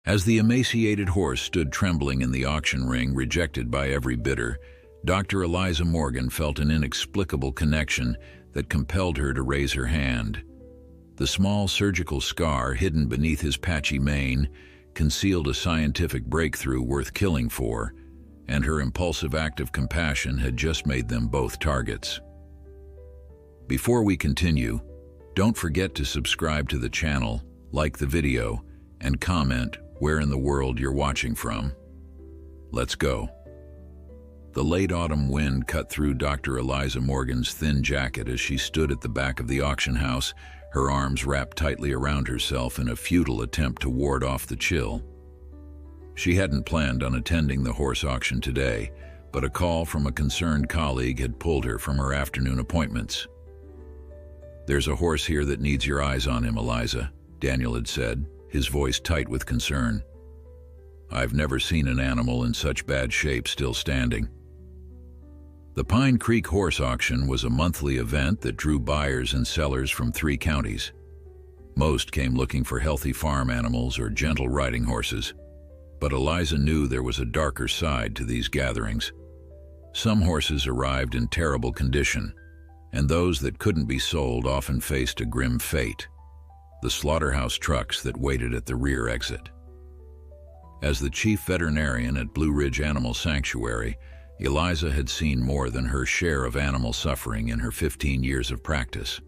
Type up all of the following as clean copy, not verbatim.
As the emaciated horse stood trembling in the auction ring, rejected by every bidder, Dr. Eliza Morgan felt an inexplicable connection that compelled her to raise her hand. The small surgical scar hidden beneath his patchy mane concealed a scientific breakthrough worth killing for, and her impulsive act of compassion had just made them both targets. Before we continue, don't forget to subscribe to the channel, like the video, and comment where in the world you're watching from. Let's go. The late autumn wind cut through Dr. Eliza Morgan's thin jacket as she stood at the back of the auction house, her arms wrapped tightly around herself in a futile attempt to ward off the chill. She hadn't planned on attending the horse auction today, but a call from a concerned colleague had pulled her from her afternoon appointments. "There's a horse here that needs your eyes on him, Eliza," Daniel had said, his voice tight with concern. "I've never seen an animal in such bad shape still standing." The Pine Creek Horse Auction was a monthly event that drew buyers and sellers from 3 counties. Most came looking for healthy farm animals or gentle riding horses, but Eliza knew there was a darker side to these gatherings. Some horses arrived in terrible condition, and those that couldn't be sold often faced a grim fate: the slaughterhouse trucks that waited at the rear exit. As the chief veterinarian at Blue Ridge Animal Sanctuary, Eliza had seen more than her share of animal suffering in her 15 years of practice.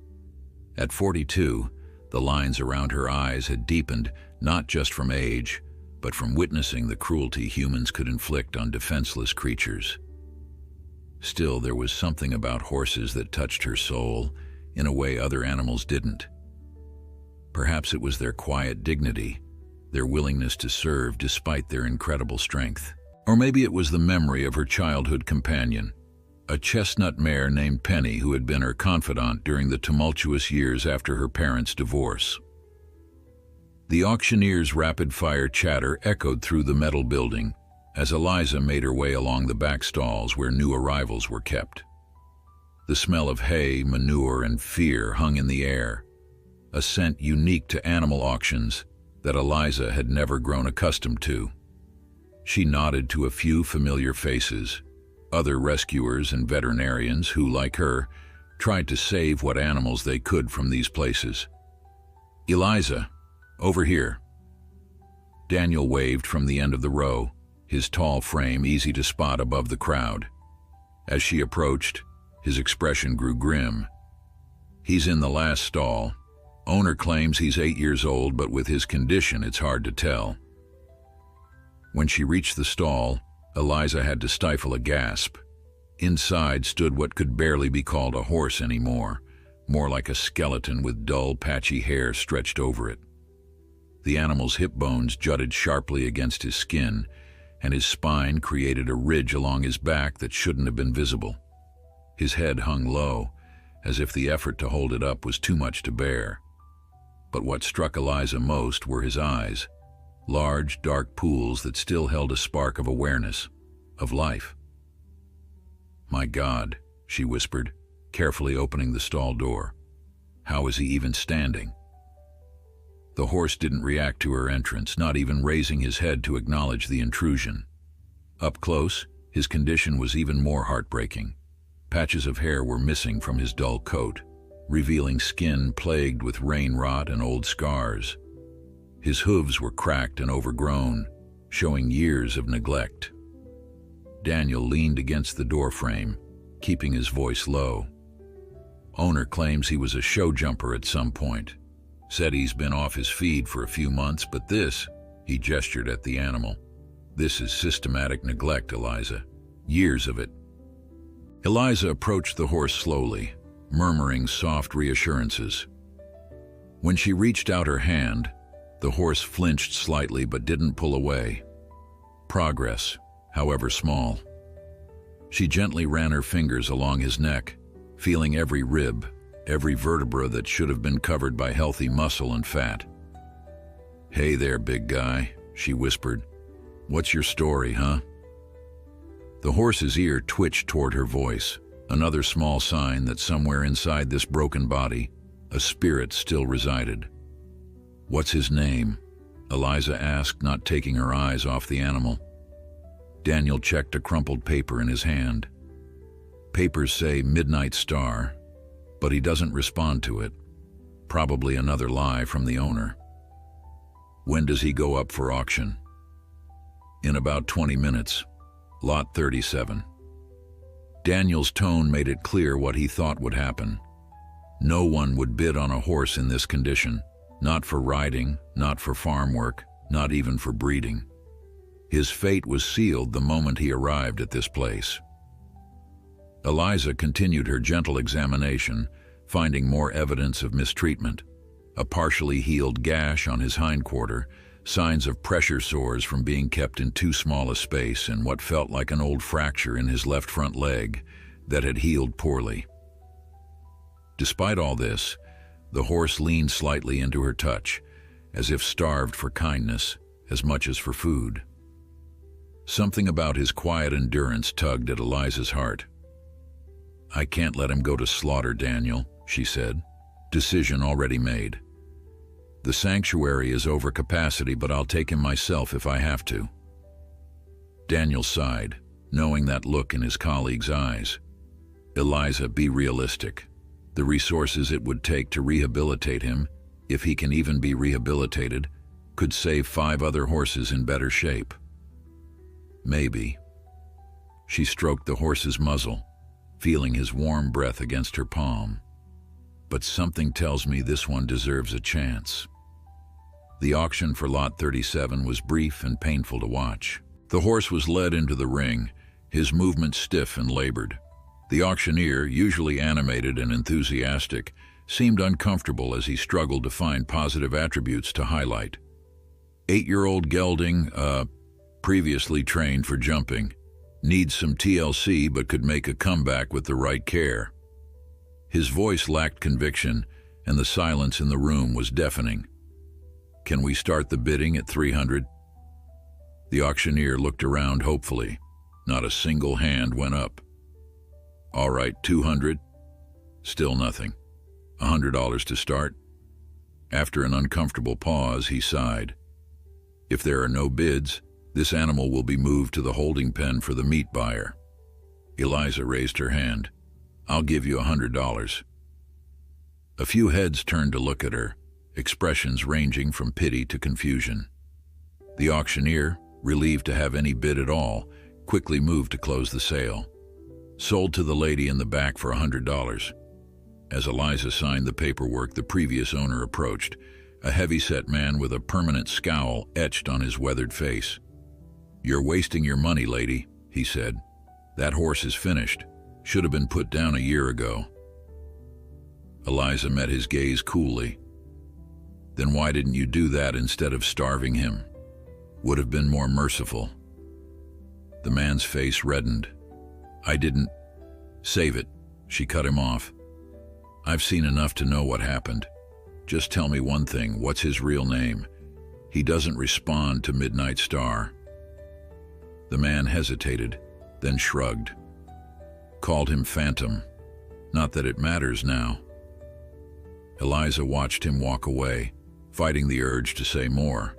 At 42, the lines around her eyes had deepened, not just from age, but from witnessing the cruelty humans could inflict on defenseless creatures. Still, there was something about horses that touched her soul in a way other animals didn't. Perhaps it was their quiet dignity, their willingness to serve despite their incredible strength. Or maybe it was the memory of her childhood companion, a chestnut mare named Penny who had been her confidant during the tumultuous years after her parents' divorce. The auctioneer's rapid-fire chatter echoed through the metal building as Eliza made her way along the back stalls where new arrivals were kept. The smell of hay, manure, and fear hung in the air, a scent unique to animal auctions that Eliza had never grown accustomed to. She nodded to a few familiar faces, other rescuers and veterinarians who, like her, tried to save what animals they could from these places. "Eliza, over here." Daniel waved from the end of the row, his tall frame easy to spot above the crowd. As she approached, his expression grew grim. "He's in the last stall. Owner claims he's 8 years old, but with his condition, it's hard to tell." When she reached the stall, Eliza had to stifle a gasp. Inside stood what could barely be called a horse anymore, more like a skeleton with dull, patchy hair stretched over it. The animal's hip bones jutted sharply against his skin, and his spine created a ridge along his back that shouldn't have been visible. His head hung low, as if the effort to hold it up was too much to bear. But what struck Eliza most were his eyes, large, dark pools that still held a spark of awareness, of life. "My God," she whispered, carefully opening the stall door. "How is he even standing?" The horse didn't react to her entrance, not even raising his head to acknowledge the intrusion. Up close, his condition was even more heartbreaking. Patches of hair were missing from his dull coat, revealing skin plagued with rain rot and old scars. His hooves were cracked and overgrown, showing years of neglect. Daniel leaned against the doorframe, keeping his voice low. "Owner claims he was a show jumper at some point. Said he's been off his feed for a few months, but this," he gestured at the animal, "this is systematic neglect, Eliza. Years of it." Eliza approached the horse slowly, murmuring soft reassurances. When she reached out her hand, the horse flinched slightly but didn't pull away. Progress, however small. She gently ran her fingers along his neck, feeling every rib, every vertebra that should have been covered by healthy muscle and fat. "Hey there, big guy," she whispered. "What's your story, huh?" The horse's ear twitched toward her voice, another small sign that somewhere inside this broken body, a spirit still resided. "What's his name?" Eliza asked, not taking her eyes off the animal. Daniel checked a crumpled paper in his hand. Papers say Midnight Star, but he doesn't respond to it. Probably another lie from the owner. When does he go up for auction? In about 20 minutes. Lot 37. Daniel's tone made it clear what he thought would happen. No one would bid on a horse in this condition. Not for riding, not for farm work, not even for breeding. His fate was sealed the moment he arrived at this place. Eliza continued her gentle examination, finding more evidence of mistreatment. A partially healed gash on his hindquarter, signs of pressure sores from being kept in too small a space, and what felt like an old fracture in his left front leg that had healed poorly. Despite all this, the horse leaned slightly into her touch, as if starved for kindness as much as for food. Something about his quiet endurance tugged at Eliza's heart. "I can't let him go to slaughter, Daniel," she said. "Decision already made. The sanctuary is over capacity, but I'll take him myself if I have to." Daniel sighed, knowing that look in his colleague's eyes. "Eliza, be realistic. The resources it would take to rehabilitate him, if he can even be rehabilitated, could save 5 other horses in better shape." "Maybe." She stroked the horse's muzzle, feeling his warm breath against her palm. "But something tells me this one deserves a chance." The auction for Lot 37 was brief and painful to watch. The horse was led into the ring, his movements stiff and labored. The auctioneer, usually animated and enthusiastic, seemed uncomfortable as he struggled to find positive attributes to highlight. 8-year-old gelding, previously trained for jumping. Needs some TLC but could make a comeback with the right care. His voice lacked conviction, and the silence in the room was deafening. "Can we start the bidding at 300? The auctioneer looked around hopefully. Not a single hand went up. "All right, 200? Still nothing. $100 to start?" After an uncomfortable pause, he sighed. "If there are no bids, this animal will be moved to the holding pen for the meat buyer." Eliza raised her hand. "I'll give you $100. A few heads turned to look at her, expressions ranging from pity to confusion. The auctioneer, relieved to have any bid at all, quickly moved to close the sale. "Sold to the lady in the back for $100. As Eliza signed the paperwork, the previous owner approached, a heavy-set man with a permanent scowl etched on his weathered face. "You're wasting your money, lady," he said. "That horse is finished. Should have been put down a year ago." Eliza met his gaze coolly. "Then why didn't you do that instead of starving him? Would have been more merciful." The man's face reddened. "I didn't." "Save it," she cut him off. "I've seen enough to know what happened. Just tell me one thing, what's his real name? He doesn't respond to Midnight Star." The man hesitated, then shrugged. "Called him Phantom. Not that it matters now." Eliza watched him walk away, fighting the urge to say more.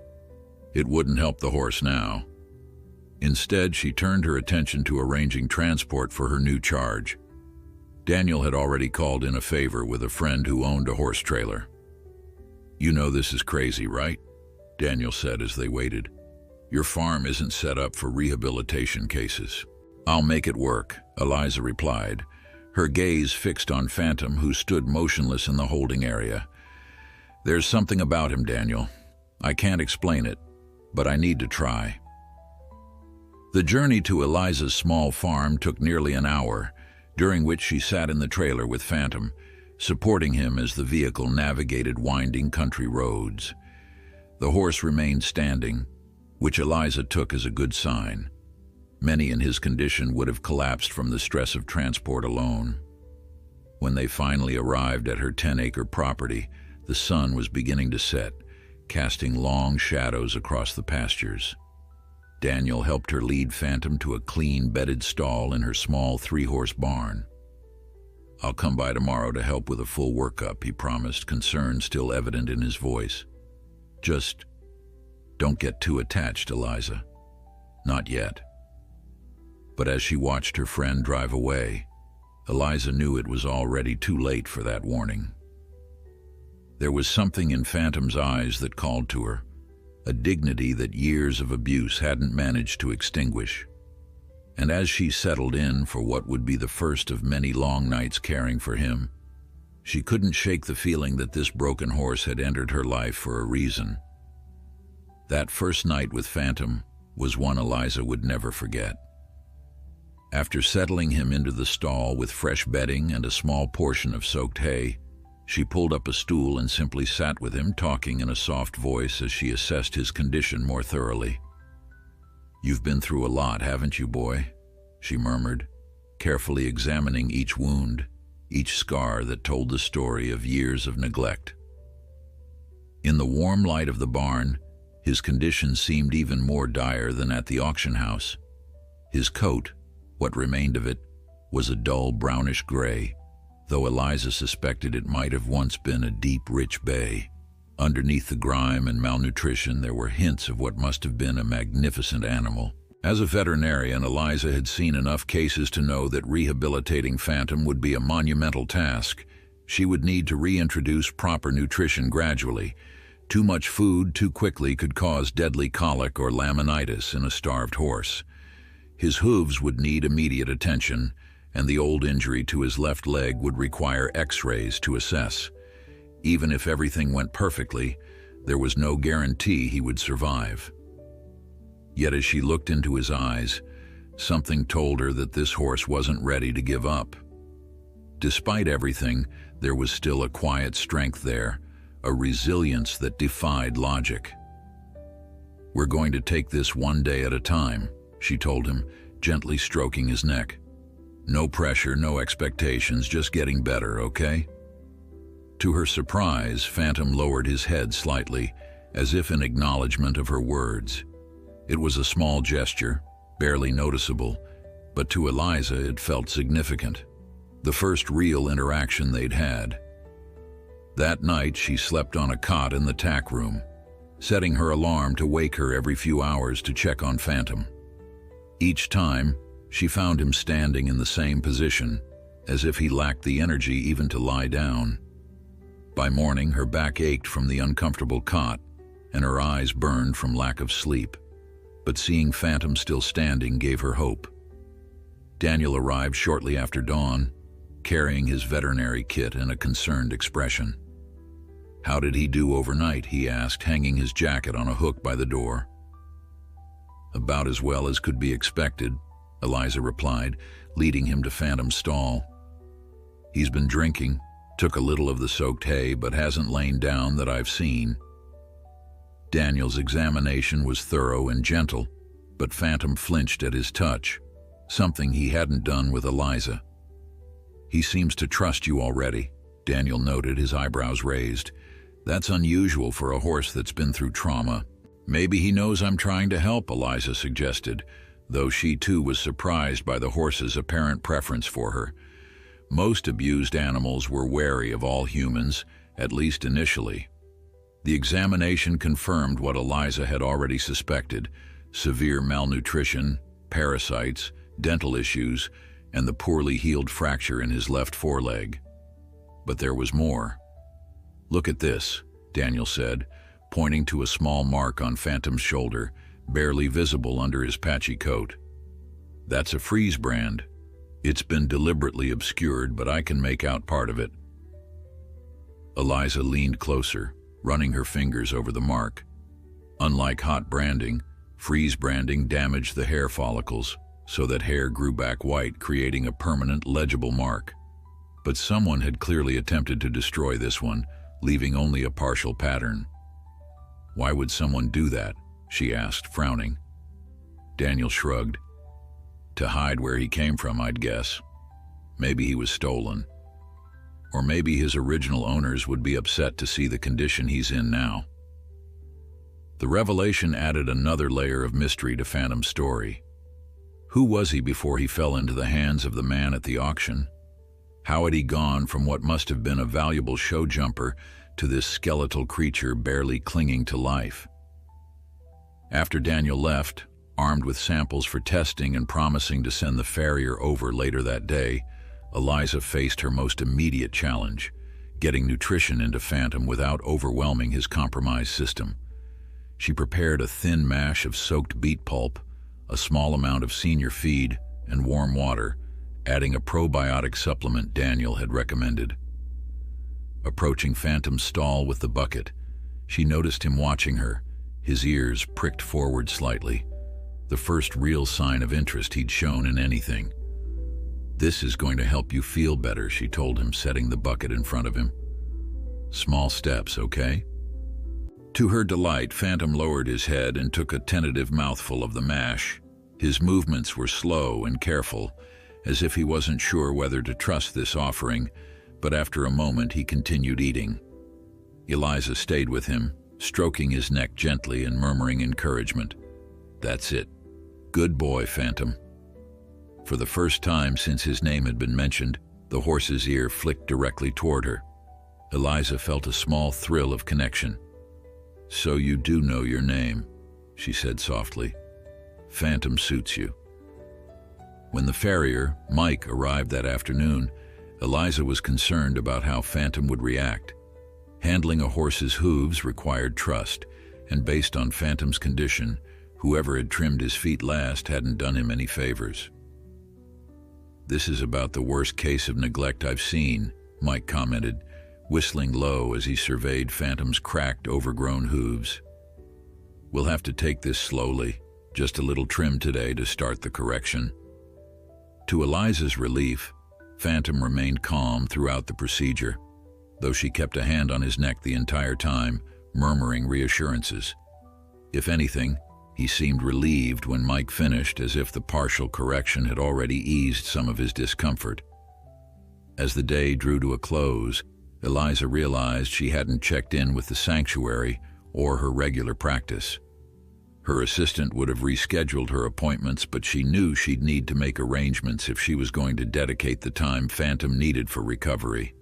It wouldn't help the horse now. Instead, she turned her attention to arranging transport for her new charge. Daniel had already called in a favor with a friend who owned a horse trailer. "You know this is crazy, right?" Daniel said as they waited. "Your farm isn't set up for rehabilitation cases." "I'll make it work," Eliza replied, her gaze fixed on Phantom, who stood motionless in the holding area. "There's something about him, Daniel. I can't explain it, but I need to try." The journey to Eliza's small farm took nearly an hour, during which she sat in the trailer with Phantom, supporting him as the vehicle navigated winding country roads. The horse remained standing, which Eliza took as a good sign. Many in his condition would have collapsed from the stress of transport alone. When they finally arrived at her 10-acre property, the sun was beginning to set, casting long shadows across the pastures. Daniel helped her lead Phantom to a clean, bedded stall in her small 3-horse barn. "I'll come by tomorrow to help with a full workup," he promised, concern still evident in his voice. "Just Don't get too attached, Eliza. Not yet. But as she watched her friend drive away, Eliza knew it was already too late for that warning. There was something in Phantom's eyes that called to her, a dignity that years of abuse hadn't managed to extinguish. And as she settled in for what would be the first of many long nights caring for him, she couldn't shake the feeling that this broken horse had entered her life for a reason. That first night with Phantom was one Eliza would never forget. After settling him into the stall with fresh bedding and a small portion of soaked hay, she pulled up a stool and simply sat with him, talking in a soft voice as she assessed his condition more thoroughly. "You've been through a lot, haven't you, boy?" she murmured, carefully examining each wound, each scar that told the story of years of neglect. In the warm light of the barn, his condition seemed even more dire than at the auction house. His coat, what remained of it, was a dull brownish gray, though Eliza suspected it might have once been a deep, rich bay. Underneath the grime and malnutrition, there were hints of what must have been a magnificent animal. As a veterinarian, Eliza had seen enough cases to know that rehabilitating Phantom would be a monumental task. She would need to reintroduce proper nutrition gradually. Too much food too quickly could cause deadly colic or laminitis in a starved horse. His hooves would need immediate attention, and the old injury to his left leg would require X-rays to assess. Even if everything went perfectly, there was no guarantee he would survive. Yet as she looked into his eyes, something told her that this horse wasn't ready to give up. Despite everything, there was still a quiet strength there, a resilience that defied logic. "We're going to take this one day at a time," she told him, gently stroking his neck. "No pressure, no expectations, just getting better, okay?" To her surprise, Phantom lowered his head slightly, as if in acknowledgement of her words. It was a small gesture, barely noticeable, but to Eliza it felt significant. The first real interaction they'd had. That night she slept on a cot in the tack room, setting her alarm to wake her every few hours to check on Phantom. Each time, she found him standing in the same position, as if he lacked the energy even to lie down. By morning, her back ached from the uncomfortable cot, and her eyes burned from lack of sleep. But seeing Phantom still standing gave her hope. Daniel arrived shortly after dawn, carrying his veterinary kit and a concerned expression. "How did he do overnight?" he asked, hanging his jacket on a hook by the door. "About as well as could be expected," Eliza replied, leading him to Phantom's stall. "He's been drinking, took a little of the soaked hay, but hasn't lain down that I've seen." Daniel's examination was thorough and gentle, but Phantom flinched at his touch, something he hadn't done with Eliza. "He seems to trust you already," Daniel noted, his eyebrows raised. "That's unusual for a horse that's been through trauma." "Maybe he knows I'm trying to help," Eliza suggested, though she too was surprised by the horse's apparent preference for her. Most abused animals were wary of all humans, at least initially. The examination confirmed what Eliza had already suspected: severe malnutrition, parasites, dental issues, and the poorly healed fracture in his left foreleg. But there was more. "Look at this," Daniel said, pointing to a small mark on Phantom's shoulder, barely visible under his patchy coat. "That's a freeze brand. It's been deliberately obscured, but I can make out part of it." Eliza leaned closer, running her fingers over the mark. Unlike hot branding, freeze branding damaged the hair follicles, so that hair grew back white, creating a permanent, legible mark. But someone had clearly attempted to destroy this one, leaving only a partial pattern. "Why would someone do that?" she asked, frowning. Daniel shrugged. "To hide where he came from, I'd guess. Maybe he was stolen. Or maybe his original owners would be upset to see the condition he's in now." The revelation added another layer of mystery to Phantom's story. Who was he before he fell into the hands of the man at the auction? How had he gone from what must have been a valuable show jumper to this skeletal creature barely clinging to life? After Daniel left, armed with samples for testing and promising to send the farrier over later that day, Eliza faced her most immediate challenge, getting nutrition into Phantom without overwhelming his compromised system. She prepared a thin mash of soaked beet pulp, a small amount of senior feed, and warm water, adding a probiotic supplement Daniel had recommended. Approaching Phantom's stall with the bucket, she noticed him watching her, his ears pricked forward slightly, the first real sign of interest he'd shown in anything. "This is going to help you feel better," she told him, setting the bucket in front of him. "Small steps, okay?" To her delight, Phantom lowered his head and took a tentative mouthful of the mash. His movements were slow and careful, as if he wasn't sure whether to trust this offering, but after a moment he continued eating. Eliza stayed with him, stroking his neck gently and murmuring encouragement. "That's it. Good boy, Phantom." For the first time since his name had been mentioned, the horse's ear flicked directly toward her. Eliza felt a small thrill of connection. "So you do know your name," she said softly. "Phantom suits you." When the farrier, Mike, arrived that afternoon, Eliza was concerned about how Phantom would react. Handling a horse's hooves required trust, and based on Phantom's condition, whoever had trimmed his feet last hadn't done him any favors. "This is about the worst case of neglect I've seen," Mike commented, whistling low as he surveyed Phantom's cracked, overgrown hooves. "We'll have to take this slowly, just a little trim today to start the correction." To Eliza's relief, Phantom remained calm throughout the procedure, though she kept a hand on his neck the entire time, murmuring reassurances. If anything, he seemed relieved when Mike finished, as if the partial correction had already eased some of his discomfort. As the day drew to a close, Eliza realized she hadn't checked in with the sanctuary or her regular practice. Her assistant would have rescheduled her appointments, but she knew she'd need to make arrangements if she was going to dedicate the time Phantom needed for recovery.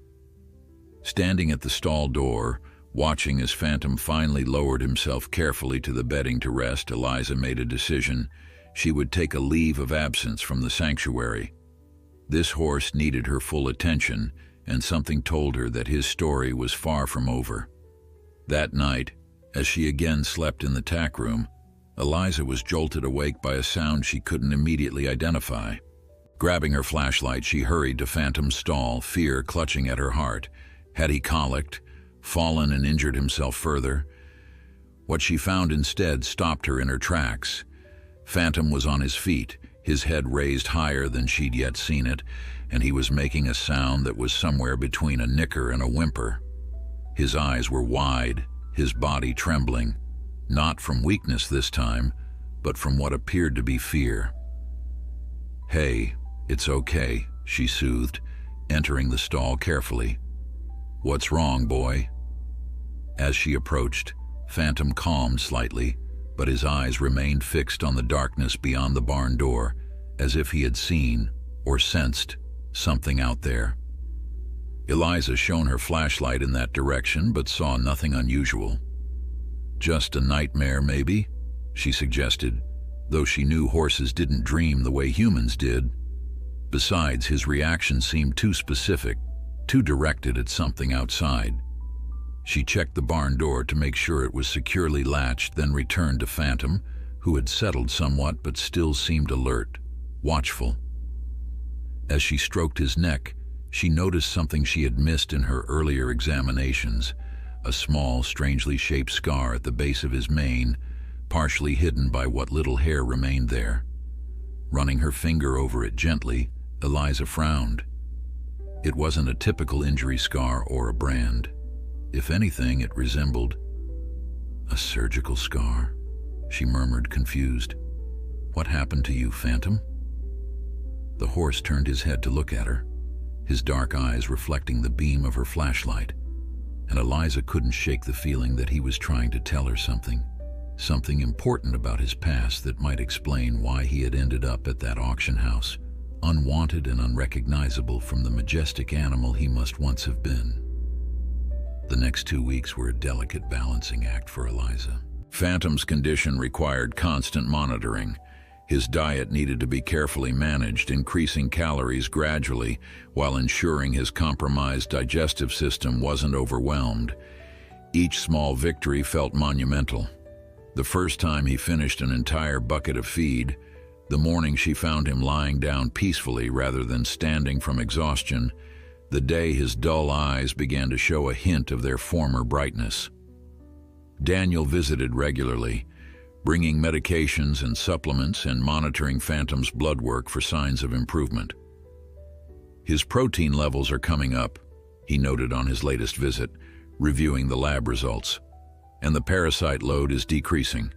Standing at the stall door, watching as Phantom finally lowered himself carefully to the bedding to rest, Eliza made a decision. She would take a leave of absence from the sanctuary. This horse needed her full attention, and something told her that his story was far from over. That night, as she again slept in the tack room, Eliza was jolted awake by a sound she couldn't immediately identify. Grabbing her flashlight, she hurried to Phantom's stall, fear clutching at her heart. Had he colicked, fallen and injured himself further? What she found instead stopped her in her tracks. Phantom was on his feet, his head raised higher than she'd yet seen it, and he was making a sound that was somewhere between a nicker and a whimper. His eyes were wide, his body trembling, not from weakness this time, but from what appeared to be fear. "Hey, it's okay," she soothed, entering the stall carefully. "What's wrong, boy?" As she approached, Phantom calmed slightly, but his eyes remained fixed on the darkness beyond the barn door, as if he had seen or sensed something out there. Eliza shone her flashlight in that direction, but saw nothing unusual. "Just a nightmare, maybe?" she suggested, though she knew horses didn't dream the way humans did. Besides, his reaction seemed too specific, too directed at something outside. She checked the barn door to make sure it was securely latched, then returned to Phantom, who had settled somewhat but still seemed alert, watchful. As she stroked his neck, she noticed something she had missed in her earlier examinations, a small, strangely shaped scar at the base of his mane, partially hidden by what little hair remained there. Running her finger over it gently, Eliza frowned. It wasn't a typical injury scar or a brand. If anything, it resembled a surgical scar, she murmured, confused. "What happened to you, Phantom?" The horse turned his head to look at her, his dark eyes reflecting the beam of her flashlight, and Eliza couldn't shake the feeling that he was trying to tell her something important about his past that might explain why he had ended up at that auction house, unwanted and unrecognizable from the majestic animal he must once have been. The next 2 weeks were a delicate balancing act for Eliza. Phantom's condition required constant monitoring. His diet needed to be carefully managed, increasing calories gradually while ensuring his compromised digestive system wasn't overwhelmed. Each small victory felt monumental. The first time he finished an entire bucket of feed, the morning she found him lying down peacefully rather than standing from exhaustion, the day his dull eyes began to show a hint of their former brightness. Daniel visited regularly, bringing medications and supplements and monitoring Phantom's blood work for signs of improvement. His protein levels are coming up, he noted on his latest visit, reviewing the lab results. And the parasite load is decreasing.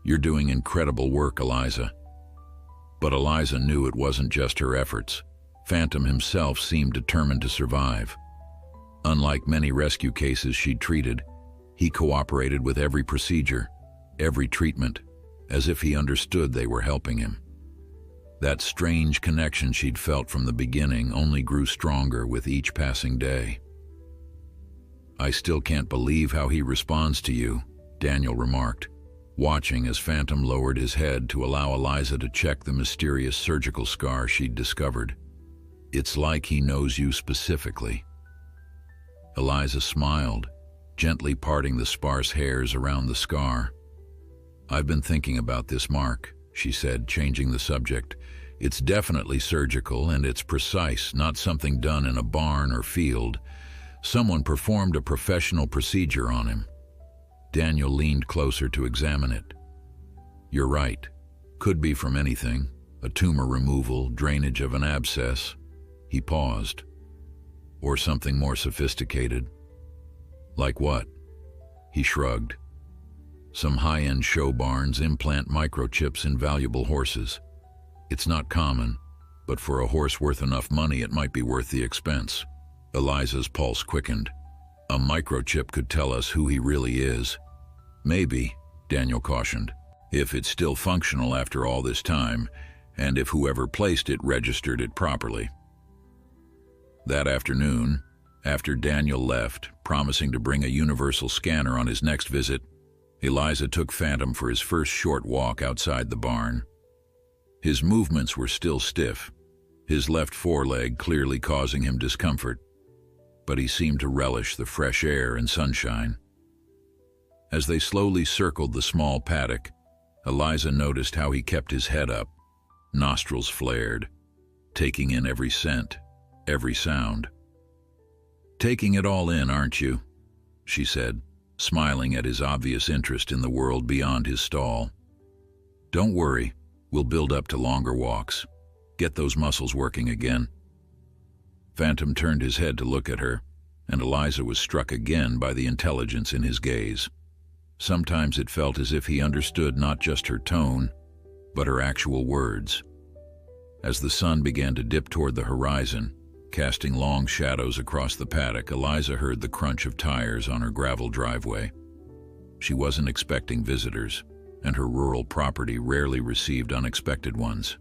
You're doing incredible work, Eliza. But Eliza knew it wasn't just her efforts. Phantom himself seemed determined to survive. Unlike many rescue cases she'd treated, he cooperated with every procedure, every treatment, as if he understood they were helping him. That strange connection she'd felt from the beginning only grew stronger with each passing day. "I still can't believe how he responds to you," Daniel remarked, watching as Phantom lowered his head to allow Eliza to check the mysterious surgical scar she'd discovered. "It's like he knows you specifically." Eliza smiled, gently parting the sparse hairs around the scar. "I've been thinking about this mark," she said, changing the subject. "It's definitely surgical, and it's precise, not something done in a barn or field. Someone performed a professional procedure on him." Daniel leaned closer to examine it. "You're right. Could be from anything. A tumor removal, drainage of an abscess." He paused. "Or something more sophisticated." "Like what?" He shrugged. "Some high-end show barns implant microchips in valuable horses. It's not common, but for a horse worth enough money it might be worth the expense." Eliza's pulse quickened. "A microchip could tell us who he really is." "Maybe," Daniel cautioned, "if it's still functional after all this time, and if whoever placed it registered it properly." That afternoon, after Daniel left, promising to bring a universal scanner on his next visit, Eliza took Phantom for his first short walk outside the barn. His movements were still stiff, his left foreleg clearly causing him discomfort, but he seemed to relish the fresh air and sunshine. As they slowly circled the small paddock, Eliza noticed how he kept his head up, nostrils flared, taking in every scent, every sound. "Taking it all in, aren't you?" she said, smiling at his obvious interest in the world beyond his stall. "Don't worry, we'll build up to longer walks. Get those muscles working again." Phantom turned his head to look at her, and Eliza was struck again by the intelligence in his gaze. Sometimes it felt as if he understood not just her tone, but her actual words. As the sun began to dip toward the horizon, casting long shadows across the paddock, Eliza heard the crunch of tires on her gravel driveway. She wasn't expecting visitors, and her rural property rarely received unexpected ones.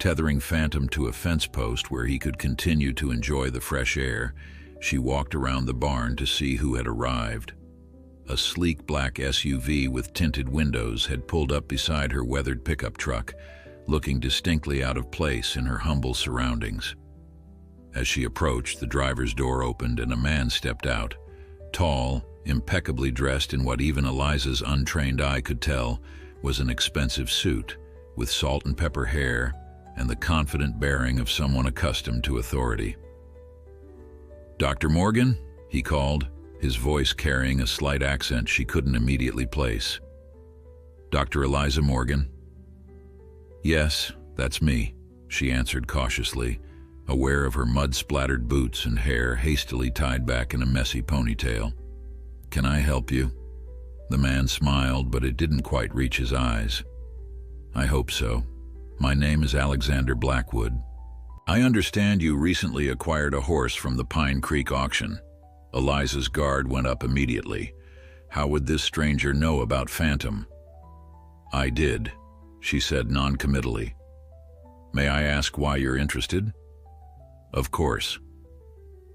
Tethering Phantom to a fence post where he could continue to enjoy the fresh air, she walked around the barn to see who had arrived. A sleek black SUV with tinted windows had pulled up beside her weathered pickup truck, looking distinctly out of place in her humble surroundings. As she approached, the driver's door opened and a man stepped out, tall, impeccably dressed in what even Eliza's untrained eye could tell was an expensive suit, with salt and pepper hair and the confident bearing of someone accustomed to authority. "Dr. Morgan?" he called, his voice carrying a slight accent she couldn't immediately place. "Dr. Eliza Morgan?" "Yes, that's me," she answered cautiously, aware of her mud-splattered boots and hair hastily tied back in a messy ponytail. "Can I help you?" The man smiled, but it didn't quite reach his eyes. "I hope so. My name is Alexander Blackwood. I understand you recently acquired a horse from the Pine Creek auction." Eliza's guard went up immediately. How would this stranger know about Phantom? "I did," she said non-committally. "May I ask why you're interested?" "Of course."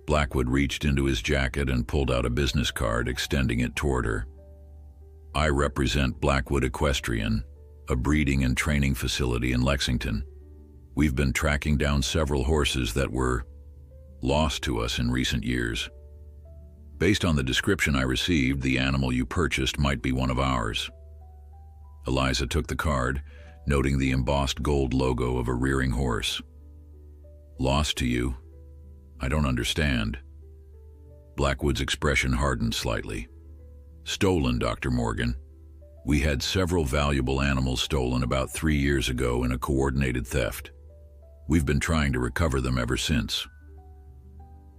Blackwood reached into his jacket and pulled out a business card, extending it toward her. I represent Blackwood Equestrian, a breeding and training facility in Lexington. We've been tracking down several horses that were lost to us in recent years. Based on the description I received, the animal you purchased might be one of ours. Eliza took the card, noting the embossed gold logo of a rearing horse. Lost to you? I don't understand. Blackwood's expression hardened slightly. Stolen, Dr. Morgan. We had several valuable animals stolen about 3 years ago in a coordinated theft. We've been trying to recover them ever since.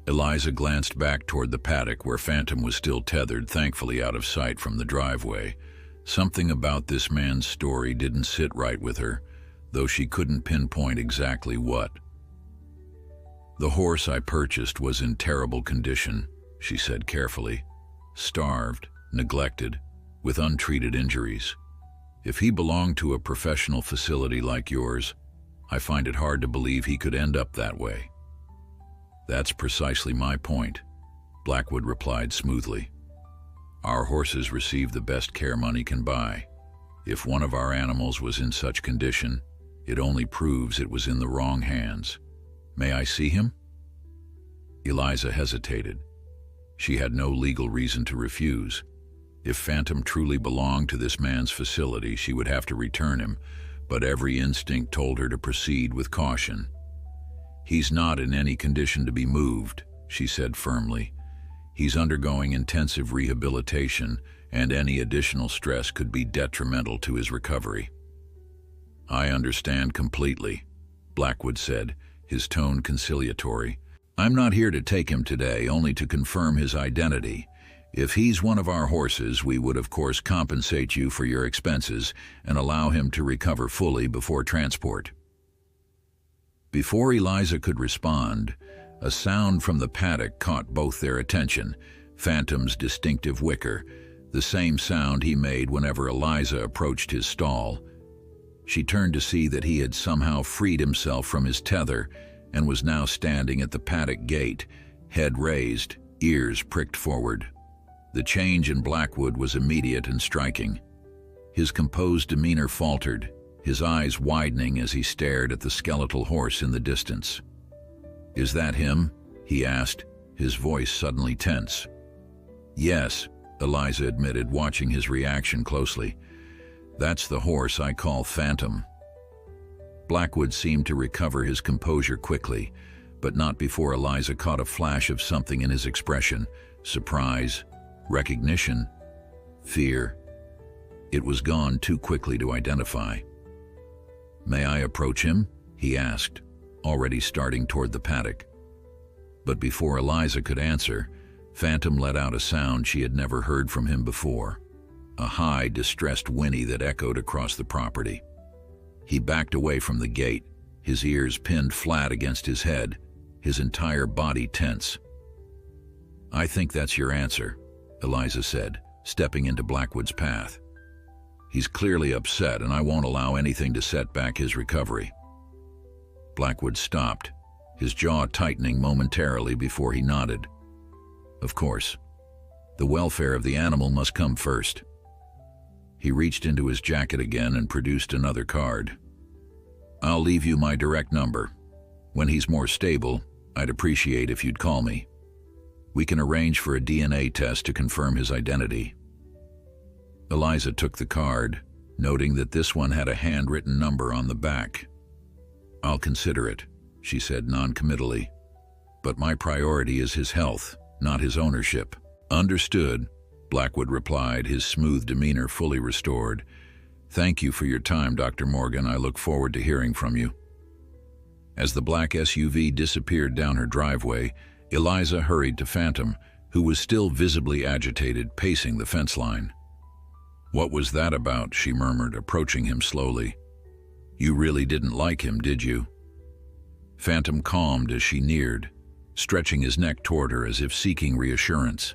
Eliza glanced back toward the paddock where Phantom was still tethered, thankfully out of sight from the driveway. Something about this man's story didn't sit right with her, though she couldn't pinpoint exactly what. The horse I purchased was in terrible condition, she said carefully. Starved, neglected, with untreated injuries. If he belonged to a professional facility like yours, I find it hard to believe he could end up that way. That's precisely my point, Blackwood replied smoothly. Our horses receive the best care money can buy. If one of our animals was in such condition, it only proves it was in the wrong hands. May I see him? Eliza hesitated. She had no legal reason to refuse. If Phantom truly belonged to this man's facility, she would have to return him, but every instinct told her to proceed with caution. He's not in any condition to be moved, she said firmly. He's undergoing intensive rehabilitation, and any additional stress could be detrimental to his recovery. I understand completely, Blackwood said, his tone conciliatory. I'm not here to take him today, only to confirm his identity. If he's one of our horses, we would of course compensate you for your expenses and allow him to recover fully before transport. Before Eliza could respond, a sound from the paddock caught both their attention, Phantom's distinctive whicker, the same sound he made whenever Eliza approached his stall. She turned to see that he had somehow freed himself from his tether and was now standing at the paddock gate, head raised, ears pricked forward. The change in Blackwood was immediate and striking. His composed demeanor faltered, his eyes widening as he stared at the skeletal horse in the distance. Is that him? He asked, his voice suddenly tense. Yes, Eliza admitted, watching his reaction closely. That's the horse I call Phantom. Blackwood seemed to recover his composure quickly, but not before Eliza caught a flash of something in his expression. Surprise, recognition, fear. It was gone too quickly to identify. May I approach him? He asked, already starting toward the paddock. But before Eliza could answer, Phantom let out a sound she had never heard from him before, a high, distressed whinny that echoed across the property. He backed away from the gate, his ears pinned flat against his head, his entire body tense. I think that's your answer, Eliza said, stepping into Blackwood's path. He's clearly upset, and I won't allow anything to set back his recovery. Blackwood stopped, his jaw tightening momentarily before he nodded. Of course. The welfare of the animal must come first. He reached into his jacket again and produced another card. I'll leave you my direct number. When he's more stable, I'd appreciate if you'd call me. We can arrange for a DNA test to confirm his identity. Eliza took the card, noting that this one had a handwritten number on the back. I'll consider it, she said non-committally. But my priority is his health, not his ownership. Understood, Blackwood replied, his smooth demeanor fully restored. Thank you for your time, Dr. Morgan. I look forward to hearing from you. As the black SUV disappeared down her driveway, Eliza hurried to Phantom, who was still visibly agitated, pacing the fence line. What was that about? She murmured, approaching him slowly. You really didn't like him, did you? Phantom calmed as she neared, stretching his neck toward her as if seeking reassurance.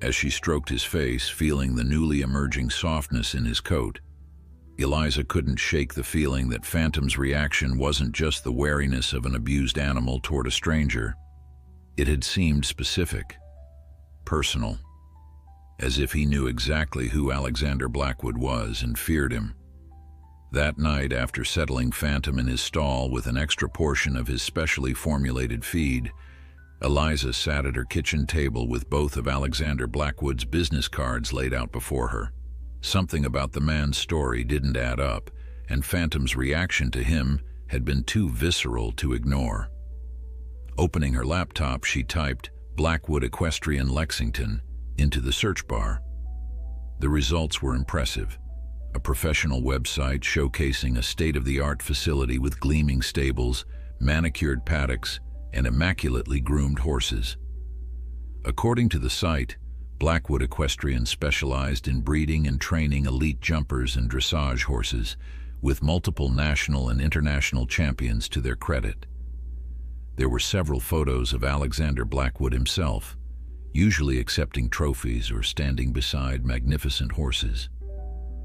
As she stroked his face, feeling the newly emerging softness in his coat, Eliza couldn't shake the feeling that Phantom's reaction wasn't just the wariness of an abused animal toward a stranger. It had seemed specific, personal. as if he knew exactly who Alexander Blackwood was and feared him. That night, after settling Phantom in his stall with an extra portion of his specially formulated feed, Eliza sat at her kitchen table with both of Alexander Blackwood's business cards laid out before her. Something about the man's story didn't add up, and Phantom's reaction to him had been too visceral to ignore. Opening her laptop, she typed "Blackwood Equestrian Lexington" into the search bar. The results were impressive. A professional website showcasing a state-of-the-art facility with gleaming stables, manicured paddocks, and immaculately groomed horses. According to the site, Blackwood Equestrian specialized in breeding and training elite jumpers and dressage horses, with multiple national and international champions to their credit. There were several photos of Alexander Blackwood himself, usually accepting trophies or standing beside magnificent horses.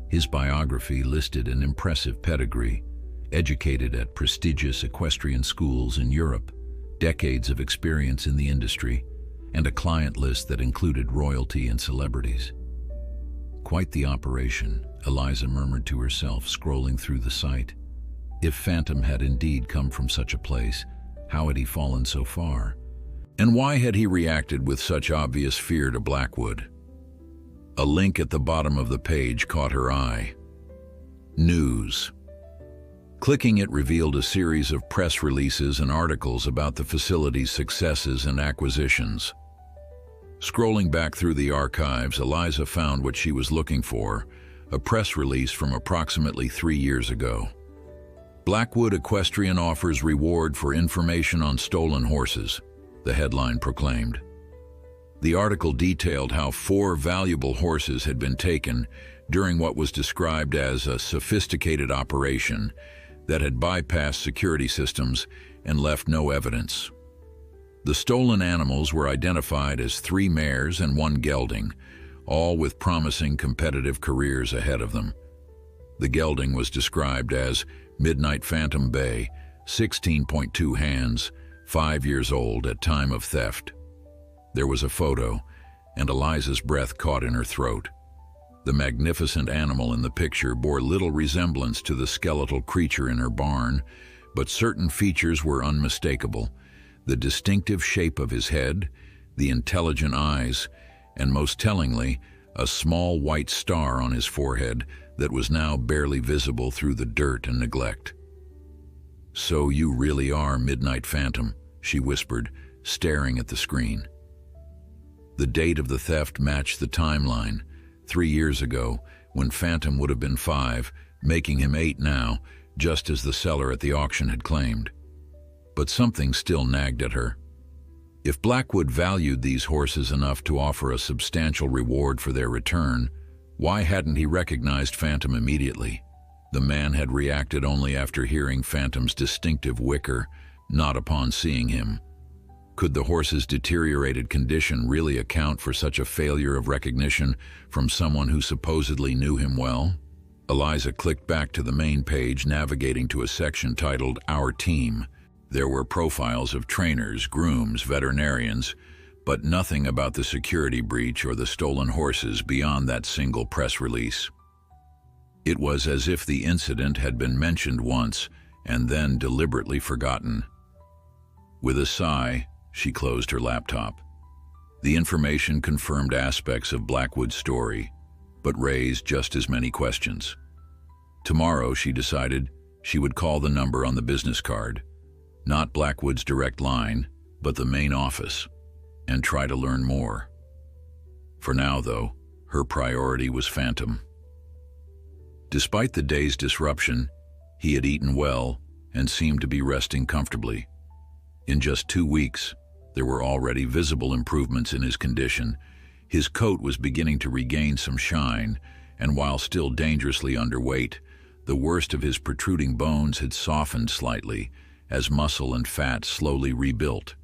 His biography listed an impressive pedigree, educated at prestigious equestrian schools in Europe, decades of experience in the industry, and a client list that included royalty and celebrities. Quite the operation, Eliza murmured to herself, scrolling through the site. If Phantom had indeed come from such a place, how had he fallen so far? And why had he reacted with such obvious fear to Blackwood? A link at the bottom of the page caught her eye. News. Clicking it revealed a series of press releases and articles about the facility's successes and acquisitions. Scrolling back through the archives, Eliza found what she was looking for, a press release from approximately 3 years ago. "Blackwood Equestrian offers reward for information on stolen horses," the headline proclaimed. The article detailed how 4 valuable horses had been taken during what was described as a sophisticated operation that had bypassed security systems and left no evidence. The stolen animals were identified as 3 mares and 1 gelding, all with promising competitive careers ahead of them. The gelding was described as Midnight Phantom Bay, 16.2 hands, 5 years old at time of theft. There was a photo, and Eliza's breath caught in her throat. The magnificent animal in the picture bore little resemblance to the skeletal creature in her barn, but certain features were unmistakable: the distinctive shape of his head, the intelligent eyes, and most tellingly, a small white star on his forehead that was now barely visible through the dirt and neglect. "So you really are Midnight Phantom," she whispered, staring at the screen. The date of the theft matched the timeline, 3 years ago, when Phantom would have been 5, making him 8 now, just as the seller at the auction had claimed. But something still nagged at her. If Blackwood valued these horses enough to offer a substantial reward for their return, why hadn't he recognized Phantom immediately? The man had reacted only after hearing Phantom's distinctive whicker, not upon seeing him. Could the horse's deteriorated condition really account for such a failure of recognition from someone who supposedly knew him well? Eliza clicked back to the main page, navigating to a section titled "Our Team." There were profiles of trainers, grooms, veterinarians, but nothing about the security breach or the stolen horses beyond that single press release. It was as if the incident had been mentioned once and then deliberately forgotten. With a sigh, she closed her laptop. The information confirmed aspects of Blackwood's story, but raised just as many questions. Tomorrow, she decided, she would call the number on the business card, not Blackwood's direct line, but the main office, and try to learn more. For now, though, her priority was Phantom. Despite the day's disruption, he had eaten well and seemed to be resting comfortably. In just 2 weeks, there were already visible improvements in his condition. His coat was beginning to regain some shine, and while still dangerously underweight, the worst of his protruding bones had softened slightly as muscle and fat slowly rebuilt.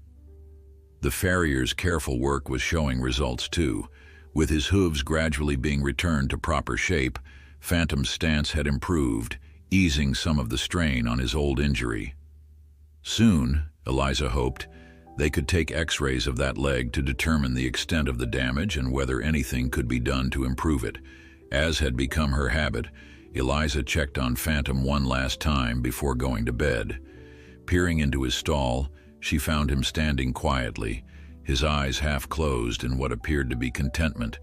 The farrier's careful work was showing results too. With his hooves gradually being returned to proper shape, Phantom's stance had improved, easing some of the strain on his old injury. Soon, Eliza hoped, They could take x-rays of that leg to determine the extent of the damage and whether anything could be done to improve it. As had become her habit, Eliza checked on Phantom one last time before going to bed. Peering into his stall, she found him standing quietly, his eyes half closed in what appeared to be contentment,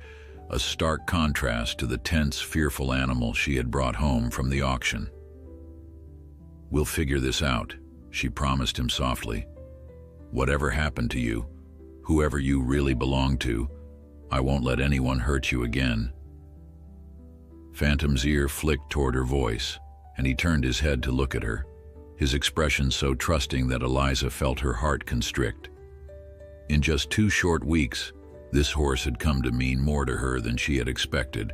a stark contrast to the tense, fearful animal she had brought home from the auction. "We'll figure this out," she promised him softly. "Whatever happened to you, whoever you really belong to, I won't let anyone hurt you again." Phantom's ear flicked toward her voice, and he turned his head to look at her, his expression so trusting that Eliza felt her heart constrict. In just 2 short weeks, this horse had come to mean more to her than she had expected.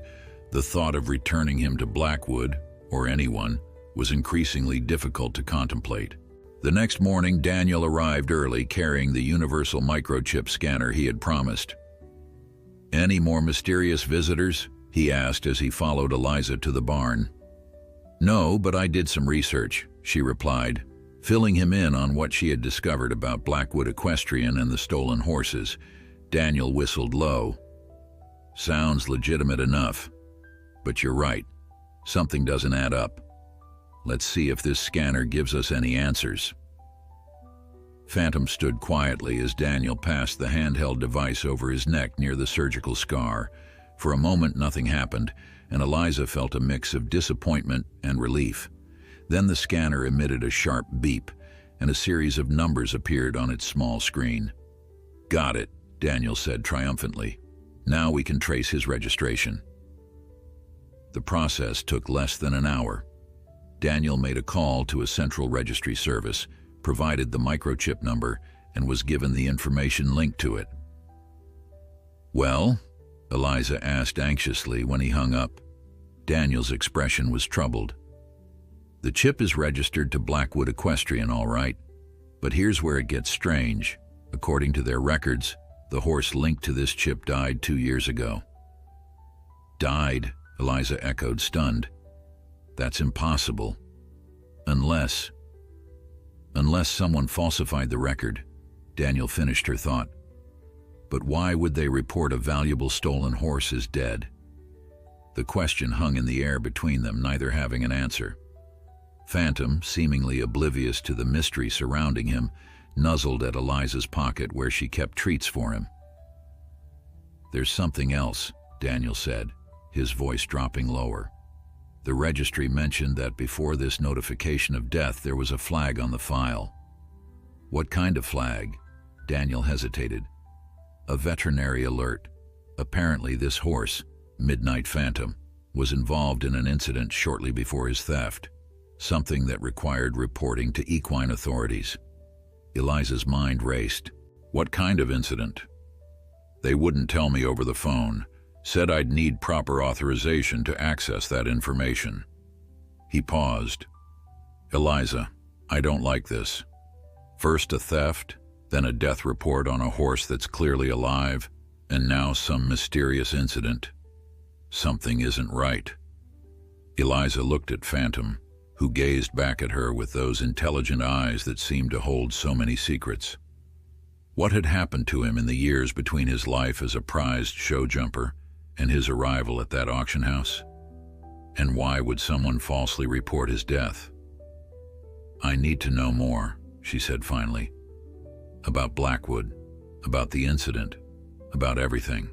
The thought of returning him to Blackwood, or anyone, was increasingly difficult to contemplate. The next morning, Daniel arrived early, carrying the universal microchip scanner he had promised. "Any more mysterious visitors?" he asked as he followed Eliza to the barn. "No, but I did some research," she replied, filling him in on what she had discovered about Blackwood Equestrian and the stolen horses. Daniel whistled low. "Sounds legitimate enough. But you're right. Something doesn't add up. Let's see if this scanner gives us any answers." Phantom stood quietly as Daniel passed the handheld device over his neck near the surgical scar. For a moment nothing happened, and Eliza felt a mix of disappointment and relief. Then the scanner emitted a sharp beep, and a series of numbers appeared on its small screen. "Got it," Daniel said triumphantly. "Now we can trace his registration." The process took less than an hour. Daniel made a call to a central registry service, provided the microchip number, and was given the information linked to it. "Well?" Eliza asked anxiously when he hung up. Daniel's expression was troubled. "The chip is registered to Blackwood Equestrian, all right. But here's where it gets strange. According to their records, the horse linked to this chip died 2 years ago." "Died?" Eliza echoed, stunned. "That's impossible. Unless someone falsified the record," Daniel finished her thought. "But why would they report a valuable stolen horse as dead?" The question hung in the air between them, neither having an answer. Phantom, seemingly oblivious to the mystery surrounding him, nuzzled at Eliza's pocket where she kept treats for him. "There's something else," Daniel said, his voice dropping lower. "The registry mentioned that before this notification of death there was a flag on the file." "What kind of flag?" Daniel hesitated. "A veterinary alert. Apparently this horse, Midnight Phantom, was involved in an incident shortly before his theft, something that required reporting to equine authorities." Eliza's mind raced. "What kind of incident?" "They wouldn't tell me over the phone. Said I'd need proper authorization to access that information." He paused. "Eliza, I don't like this. First a theft, then a death report on a horse that's clearly alive, and now some mysterious incident. Something isn't right." Eliza looked at Phantom, who gazed back at her with those intelligent eyes that seemed to hold so many secrets. What had happened to him in the years between his life as a prized show jumper and his arrival at that auction house? And why would someone falsely report his death? "I need to know more," she said finally. "About Blackwood, about the incident, about everything."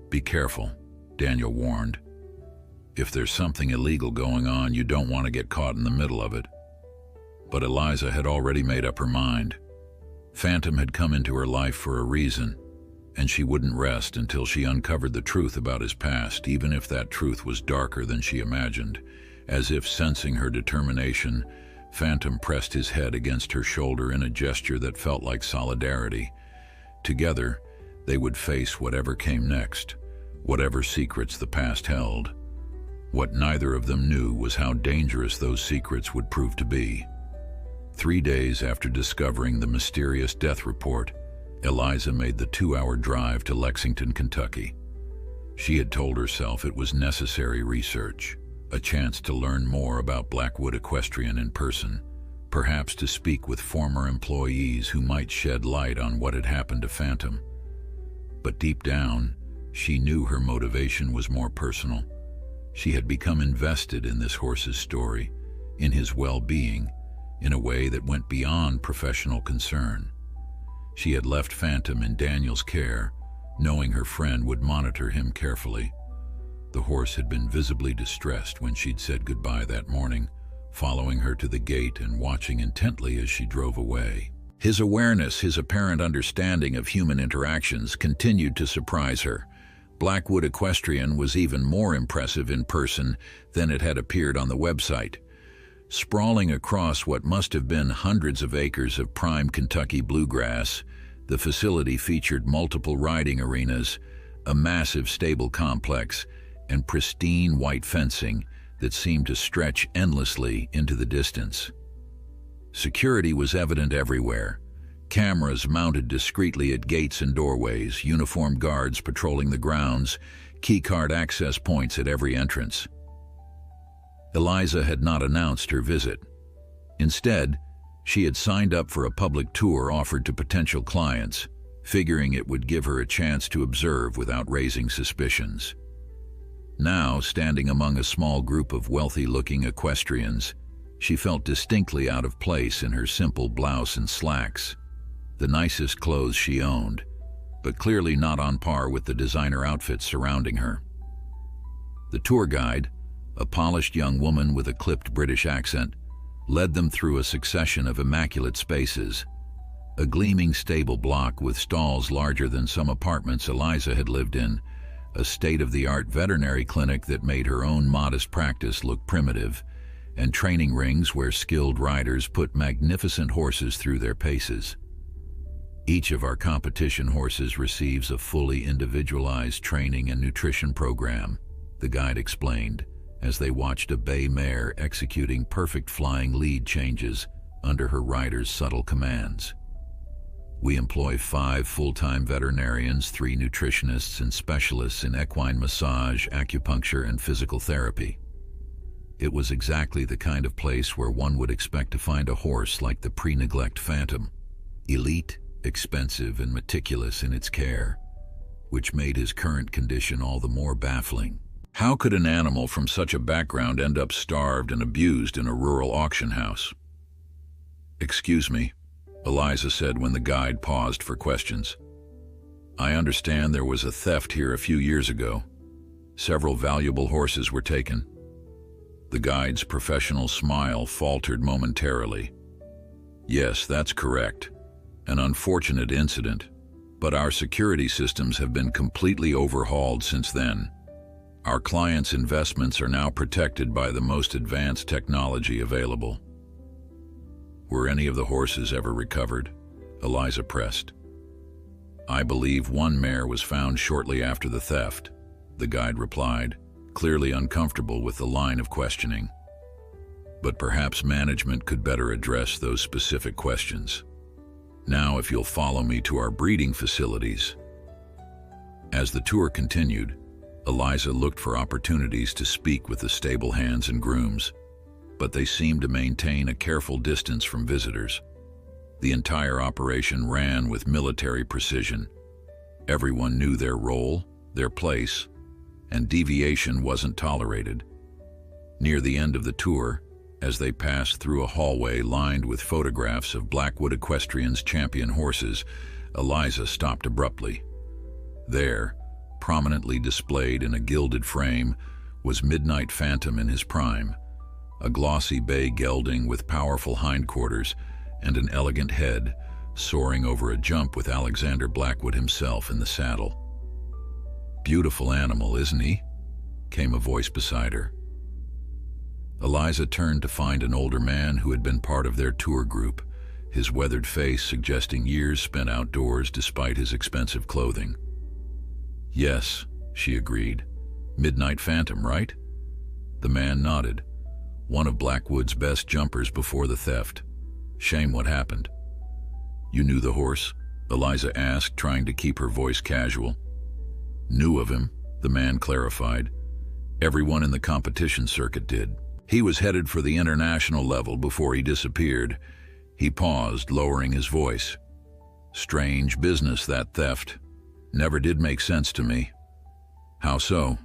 "Be careful," Daniel warned. "If there's something illegal going on, you don't want to get caught in the middle of it." But Eliza had already made up her mind. Phantom had come into her life for a reason, and she wouldn't rest until she uncovered the truth about his past, even if that truth was darker than she imagined. As if sensing her determination, Phantom pressed his head against her shoulder in a gesture that felt like solidarity. Together, they would face whatever came next, whatever secrets the past held. What neither of them knew was how dangerous those secrets would prove to be. 3 days after discovering the mysterious death report, Eliza made the 2-hour drive to Lexington, Kentucky. She had told herself it was necessary research, a chance to learn more about Blackwood Equestrian in person. perhaps to speak with former employees who might shed light on what had happened to Phantom. But deep down, she knew her motivation was more personal. She had become invested in this horse's story, in his well-being, in a way that went beyond professional concern. She had left Phantom in Daniel's care, knowing her friend would monitor him carefully. The horse had been visibly distressed when she'd said goodbye that morning, following her to the gate and watching intently as she drove away. His awareness, his apparent understanding of human interactions continued to surprise her. Blackwood Equestrian was even more impressive in person than it had appeared on the website. Sprawling across what must have been hundreds of acres of prime Kentucky bluegrass, the facility featured multiple riding arenas, a massive stable complex, and pristine white fencing that seemed to stretch endlessly into the distance. Security was evident everywhere. Cameras mounted discreetly at gates and doorways, uniformed guards patrolling the grounds, keycard access points at every entrance. Eliza had not announced her visit. Instead, she had signed up for a public tour offered to potential clients, figuring it would give her a chance to observe without raising suspicions. Now, standing among a small group of wealthy-looking equestrians, she felt distinctly out of place in her simple blouse and slacks, the nicest clothes she owned, but clearly not on par with the designer outfits surrounding her. The tour guide, a polished young woman with a clipped British accent, led them through a succession of immaculate spaces, a gleaming stable block with stalls larger than some apartments Eliza had lived in, a state-of-the-art veterinary clinic that made her own modest practice look primitive, and training rings where skilled riders put magnificent horses through their paces. Each of our competition horses receives a fully individualized training and nutrition program, the guide explained, as they watched a bay mare executing perfect flying lead changes under her rider's subtle commands. We employ 5 full-time veterinarians, 3 nutritionists, and specialists in equine massage, acupuncture, and physical therapy. It was exactly the kind of place where one would expect to find a horse like the pre-neglect Phantom, elite, expensive, and meticulous in its care, which made his current condition all the more baffling. How could an animal from such a background end up starved and abused in a rural auction house? "Excuse me," Eliza said when the guide paused for questions. "I understand there was a theft here a few years ago. Several valuable horses were taken." The guide's professional smile faltered momentarily. "Yes, that's correct. An unfortunate incident, but our security systems have been completely overhauled since then. Our clients' investments are now protected by the most advanced technology available." "Were any of the horses ever recovered?" Eliza pressed. "I believe one mare was found shortly after the theft," the guide replied, clearly uncomfortable with the line of questioning. "But perhaps management could better address those specific questions. Now, if you'll follow me to our breeding facilities." As the tour continued, Eliza looked for opportunities to speak with the stable hands and grooms, but they seemed to maintain a careful distance from visitors. The entire operation ran with military precision. Everyone knew their role, their place, and deviation wasn't tolerated. Near the end of the tour, as they passed through a hallway lined with photographs of Blackwood Equestrian's champion horses, Eliza stopped abruptly. There, prominently displayed in a gilded frame, was Midnight Phantom in his prime, a glossy bay gelding with powerful hindquarters and an elegant head, soaring over a jump with Alexander Blackwood himself in the saddle. "Beautiful animal, isn't he?" came a voice beside her. Eliza turned to find an older man who had been part of their tour group, his weathered face suggesting years spent outdoors despite his expensive clothing. "Yes," she agreed. "Midnight Phantom, right?" The man nodded. "One of Blackwood's best jumpers before the theft. Shame what happened." "You knew the horse?" Eliza asked, trying to keep her voice casual. "Knew of him," the man clarified. "Everyone in the competition circuit did. He was headed for the international level before he disappeared. He paused, lowering his voice. Strange business, that theft. Never did make sense to me. How so?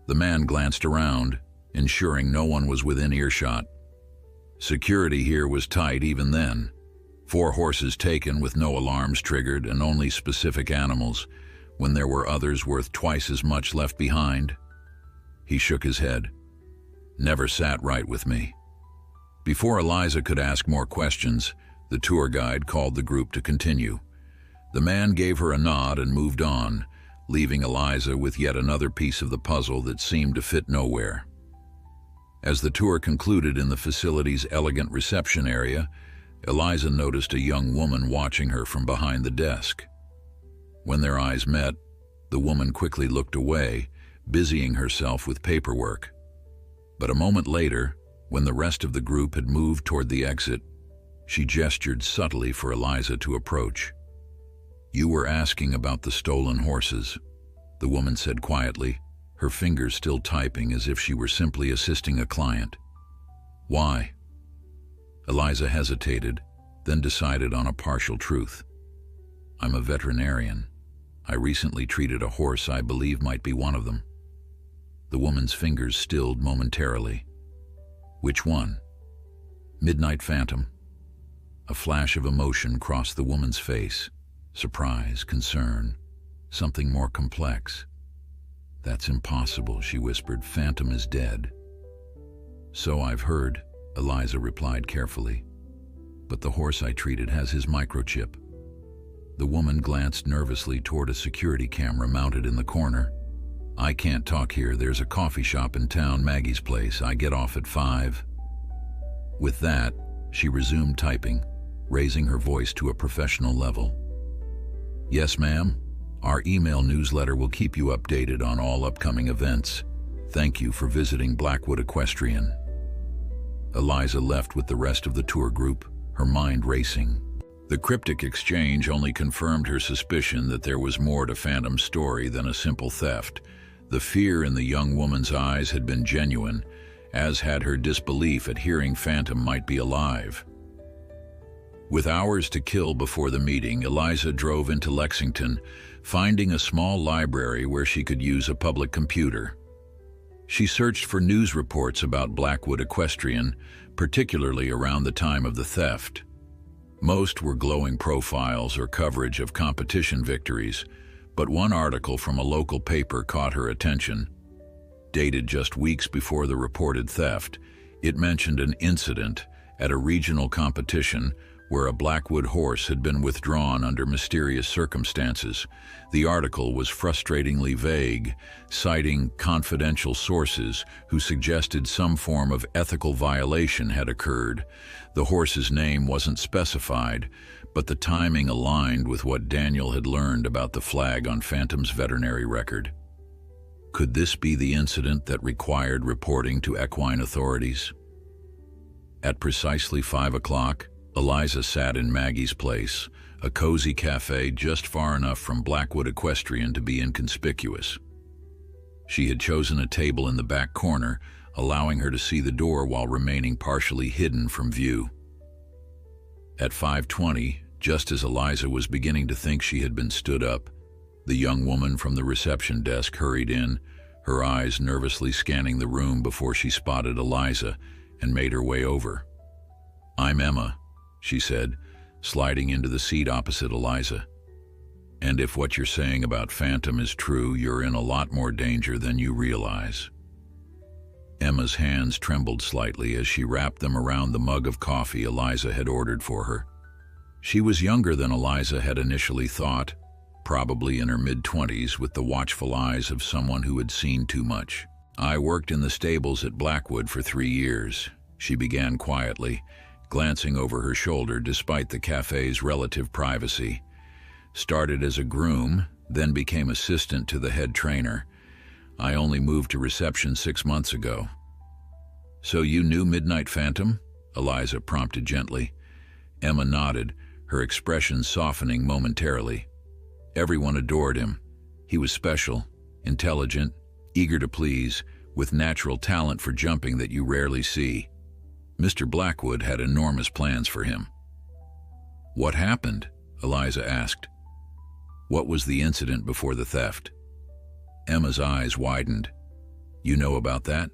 The man glanced around, ensuring no one was within earshot. Security here was tight even then. 4 horses taken with no alarms triggered and only specific animals, when there were others worth twice as much left behind. He shook his head. Never sat right with me. Before Eliza could ask more questions, the tour guide called the group to continue. The man gave her a nod and moved on, leaving Eliza with yet another piece of the puzzle that seemed to fit nowhere. As the tour concluded in the facility's elegant reception area, Eliza noticed a young woman watching her from behind the desk. When their eyes met, the woman quickly looked away, busying herself with paperwork. But a moment later, when the rest of the group had moved toward the exit, she gestured subtly for Eliza to approach. "You were asking about the stolen horses," the woman said quietly, her fingers still typing as if she were simply assisting a client. "Why?" Eliza hesitated, then decided on a partial truth. "I'm a veterinarian. I recently treated a horse I believe might be one of them." The woman's fingers stilled momentarily. "Which one?" "Midnight Phantom." A flash of emotion crossed the woman's face. Surprise, concern, something more complex. "That's impossible," she whispered. "Phantom is dead." "So I've heard," Eliza replied carefully. "But the horse I treated has his microchip." The woman glanced nervously toward a security camera mounted in the corner. "I can't talk here. There's a coffee shop in town, Maggie's Place. I get off at 5. With that, she resumed typing, raising her voice to a professional level. "Yes, ma'am. Our email newsletter will keep you updated on all upcoming events. Thank you for visiting Blackwood Equestrian." Eliza left with the rest of the tour group, her mind racing. The cryptic exchange only confirmed her suspicion that there was more to Phantom's story than a simple theft. The fear in the young woman's eyes had been genuine, as had her disbelief at hearing Phantom might be alive. With hours to kill before the meeting, Eliza drove into Lexington, finding a small library where she could use a public computer. She searched for news reports about Blackwood Equestrian, particularly around the time of the theft. Most were glowing profiles or coverage of competition victories, but one article from a local paper caught her attention. Dated just weeks before the reported theft, it mentioned an incident at a regional competition where a Blackwood horse had been withdrawn under mysterious circumstances. The article was frustratingly vague, citing confidential sources who suggested some form of ethical violation had occurred. The horse's name wasn't specified, but the timing aligned with what Daniel had learned about the flag on Phantom's veterinary record. Could this be the incident that required reporting to equine authorities? At precisely 5 o'clock, Eliza sat in Maggie's Place, a cozy cafe just far enough from Blackwood Equestrian to be inconspicuous. She had chosen a table in the back corner, allowing her to see the door while remaining partially hidden from view. At 5:20, just as Eliza was beginning to think she had been stood up, the young woman from the reception desk hurried in, her eyes nervously scanning the room before she spotted Eliza and made her way over. "I'm Emma," she said, sliding into the seat opposite Eliza. "And if what you're saying about Phantom is true, you're in a lot more danger than you realize." Emma's hands trembled slightly as she wrapped them around the mug of coffee Eliza had ordered for her. She was younger than Eliza had initially thought, probably in her mid-20s, with the watchful eyes of someone who had seen too much. "I worked in the stables at Blackwood for 3 years, she began quietly, glancing over her shoulder despite the cafe's relative privacy. "Started as a groom, then became assistant to the head trainer. I only moved to reception 6 months ago." "So you knew Midnight Phantom?" Eliza prompted gently. Emma nodded, her expression softening momentarily. "Everyone adored him. He was special, intelligent, eager to please, with natural talent for jumping that you rarely see. Mr. Blackwood had enormous plans for him. "What happened?" Eliza asked. "What was the incident before the theft?" Emma's eyes widened. "You know about that?"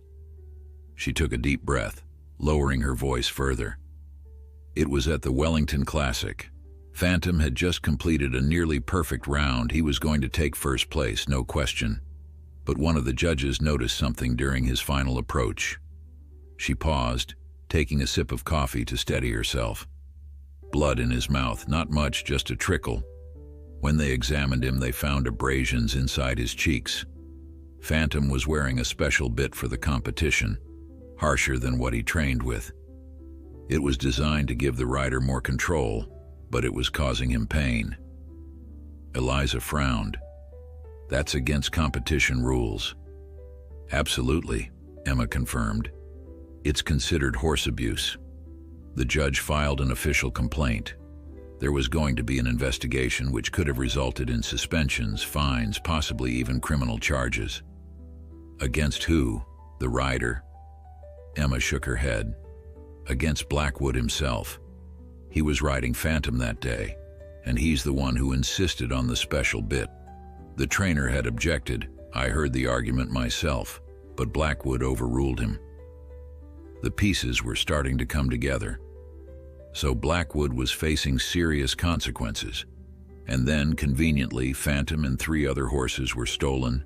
She took a deep breath, lowering her voice further. "It was at the Wellington Classic. Phantom had just completed a nearly perfect round. He was going to take first place, no question. But one of the judges noticed something during his final approach." She paused, taking a sip of coffee to steady herself. Blood in his mouth, not much, just a trickle. When they examined him, they found abrasions inside his cheeks. Phantom was wearing a special bit for the competition, harsher than what he trained with. It was designed to give the rider more control, but it was causing him pain. Eliza frowned. "That's against competition rules." "Absolutely," Emma confirmed. "It's considered horse abuse." The judge filed an official complaint. There was going to be an investigation which could have resulted in suspensions, fines, possibly even criminal charges. "Against who? The rider?" Emma shook her head. "Against Blackwood himself. He was riding Phantom that day, and he's the one who insisted on the special bit. The trainer had objected. I heard the argument myself, but Blackwood overruled him." The pieces were starting to come together. So Blackwood was facing serious consequences, and then, conveniently, Phantom and 3 other horses were stolen.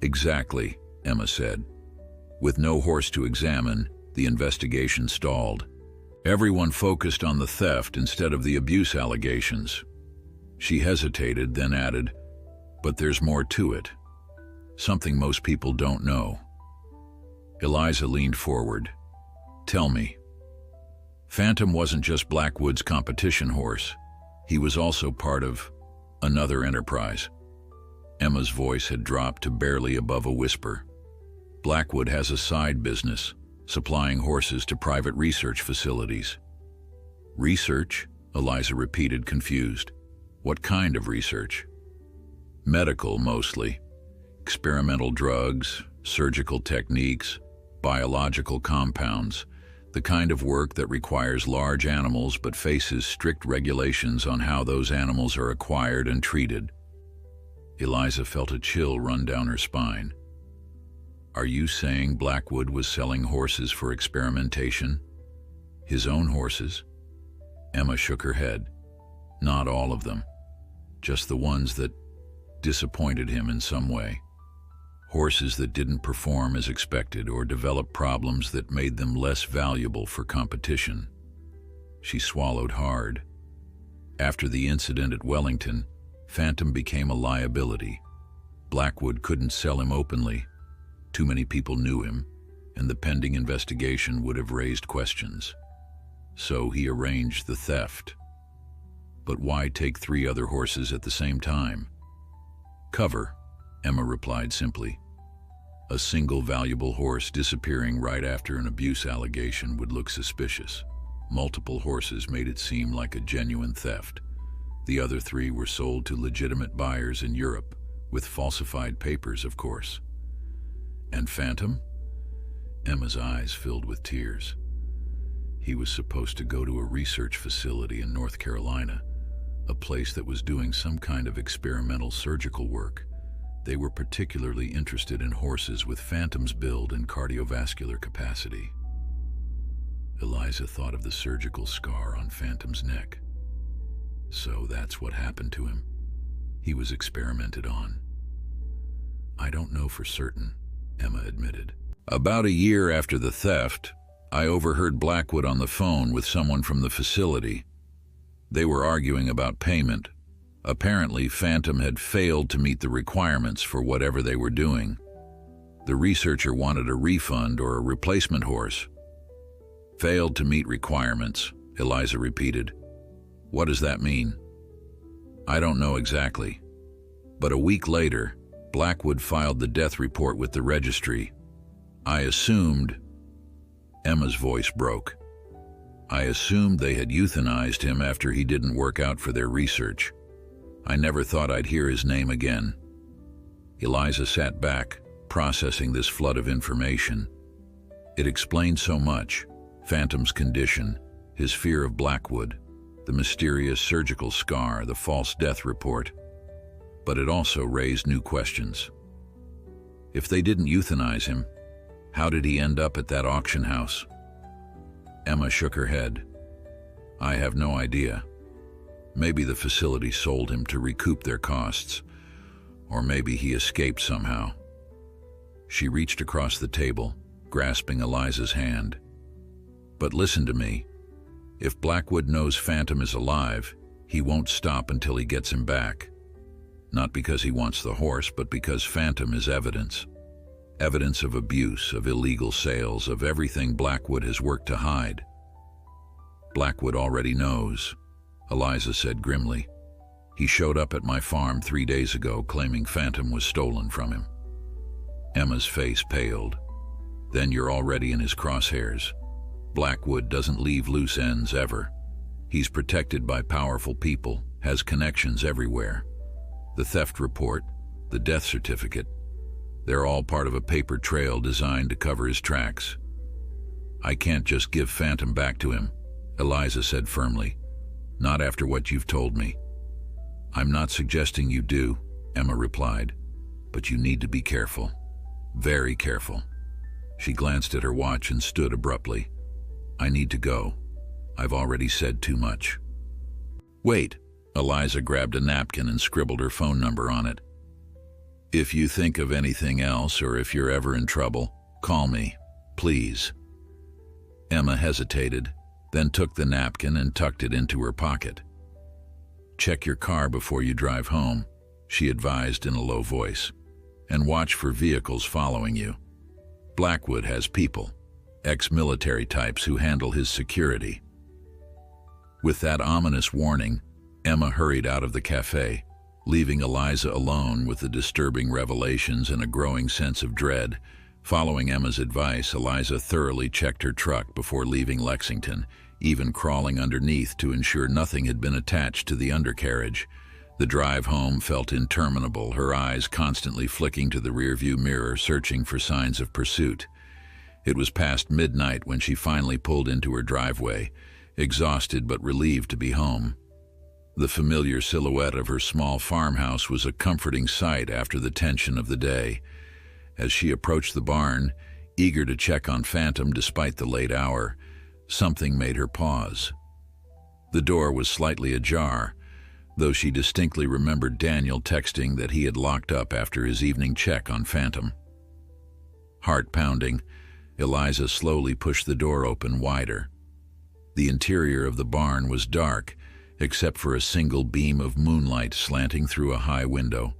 "Exactly," Emma said. With no horse to examine, the investigation stalled. Everyone focused on the theft instead of the abuse allegations. She hesitated, then added, "But there's more to it. Something most people don't know." Eliza leaned forward. "Tell me." Phantom wasn't just Blackwood's competition horse. He was also part of another enterprise. Emma's voice had dropped to barely above a whisper. "Blackwood has a side business, supplying horses to private research facilities." "Research?" Eliza repeated, confused. "What kind of research?" "Medical, mostly. Experimental drugs, surgical techniques, biological compounds, the kind of work that requires large animals but faces strict regulations on how those animals are acquired and treated." Eliza felt a chill run down her spine. "Are you saying Blackwood was selling horses for experimentation? His own horses?" Emma shook her head. "Not all of them. Just the ones that disappointed him in some way. Horses that didn't perform as expected or developed problems that made them less valuable for competition." She swallowed hard. After the incident at Wellington, Phantom became a liability. Blackwood couldn't sell him openly. Too many people knew him, and the pending investigation would have raised questions. So he arranged the theft. But why take 3 other horses at the same time? "Cover," Emma replied simply. A single valuable horse disappearing right after an abuse allegation would look suspicious. Multiple horses made it seem like a genuine theft. The other 3 were sold to legitimate buyers in Europe, with falsified papers, of course. "And Phantom?" Emma's eyes filled with tears. "He was supposed to go to a research facility in North Carolina, a place that was doing some kind of experimental surgical work. They were particularly interested in horses with Phantom's build and cardiovascular capacity." Eliza thought of the surgical scar on Phantom's neck. So that's what happened to him. He was experimented on. "I don't know for certain," Emma admitted. "About a year after the theft, I overheard Blackwood on the phone with someone from the facility. They were arguing about payment. Apparently, Phantom had failed to meet the requirements for whatever they were doing. The researcher wanted a refund or a replacement horse." "Failed to meet requirements," Eliza repeated. "What does that mean?" "I don't know exactly. But a week later, Blackwood filed the death report with the registry. I assumed..." Emma's voice broke. "I assumed they had euthanized him after he didn't work out for their research. I never thought I'd hear his name again." Eliza sat back, processing this flood of information. It explained so much: Phantom's condition, his fear of Blackwood, the mysterious surgical scar, the false death report. But it also raised new questions. If they didn't euthanize him, how did he end up at that auction house? Emma shook her head. I have no idea. Maybe the facility sold him to recoup their costs, or maybe he escaped somehow. She reached across the table, grasping Eliza's hand. But listen to me. If Blackwood knows Phantom is alive, he won't stop until he gets him back. Not because he wants the horse, but because Phantom is evidence. Evidence of abuse, of illegal sales, of everything Blackwood has worked to hide. Blackwood already knows, Eliza said grimly. He showed up at my farm 3 days ago claiming Phantom was stolen from him. Emma's face paled. Then you're already in his crosshairs. Blackwood doesn't leave loose ends ever. He's protected by powerful people, has connections everywhere. The theft report, the death certificate, they're all part of a paper trail designed to cover his tracks. I can't just give Phantom back to him, Eliza said firmly. Not after what you've told me. I'm not suggesting you do, Emma replied, but you need to be careful. Very careful. She glanced at her watch and stood abruptly. I need to go. I've already said too much. Wait. Eliza grabbed a napkin and scribbled her phone number on it. If you think of anything else, or if you're ever in trouble, call me, please. Emma hesitated, then took the napkin and tucked it into her pocket. Check your car before you drive home, she advised in a low voice, and watch for vehicles following you. Blackwood has people, ex-military types who handle his security. With that ominous warning, Emma hurried out of the cafe, leaving Eliza alone with the disturbing revelations and a growing sense of dread. Following Emma's advice, Eliza thoroughly checked her truck before leaving Lexington, even crawling underneath to ensure nothing had been attached to the undercarriage. The drive home felt interminable, her eyes constantly flicking to the rearview mirror, searching for signs of pursuit. It was past midnight when she finally pulled into her driveway, exhausted but relieved to be home. The familiar silhouette of her small farmhouse was a comforting sight after the tension of the day. As she approached the barn, eager to check on Phantom despite the late hour, something made her pause. The door was slightly ajar, though she distinctly remembered Daniel texting that he had locked up after his evening check on Phantom. Heart pounding, Eliza slowly pushed the door open wider. The interior of the barn was dark, except for a single beam of moonlight slanting through a high window.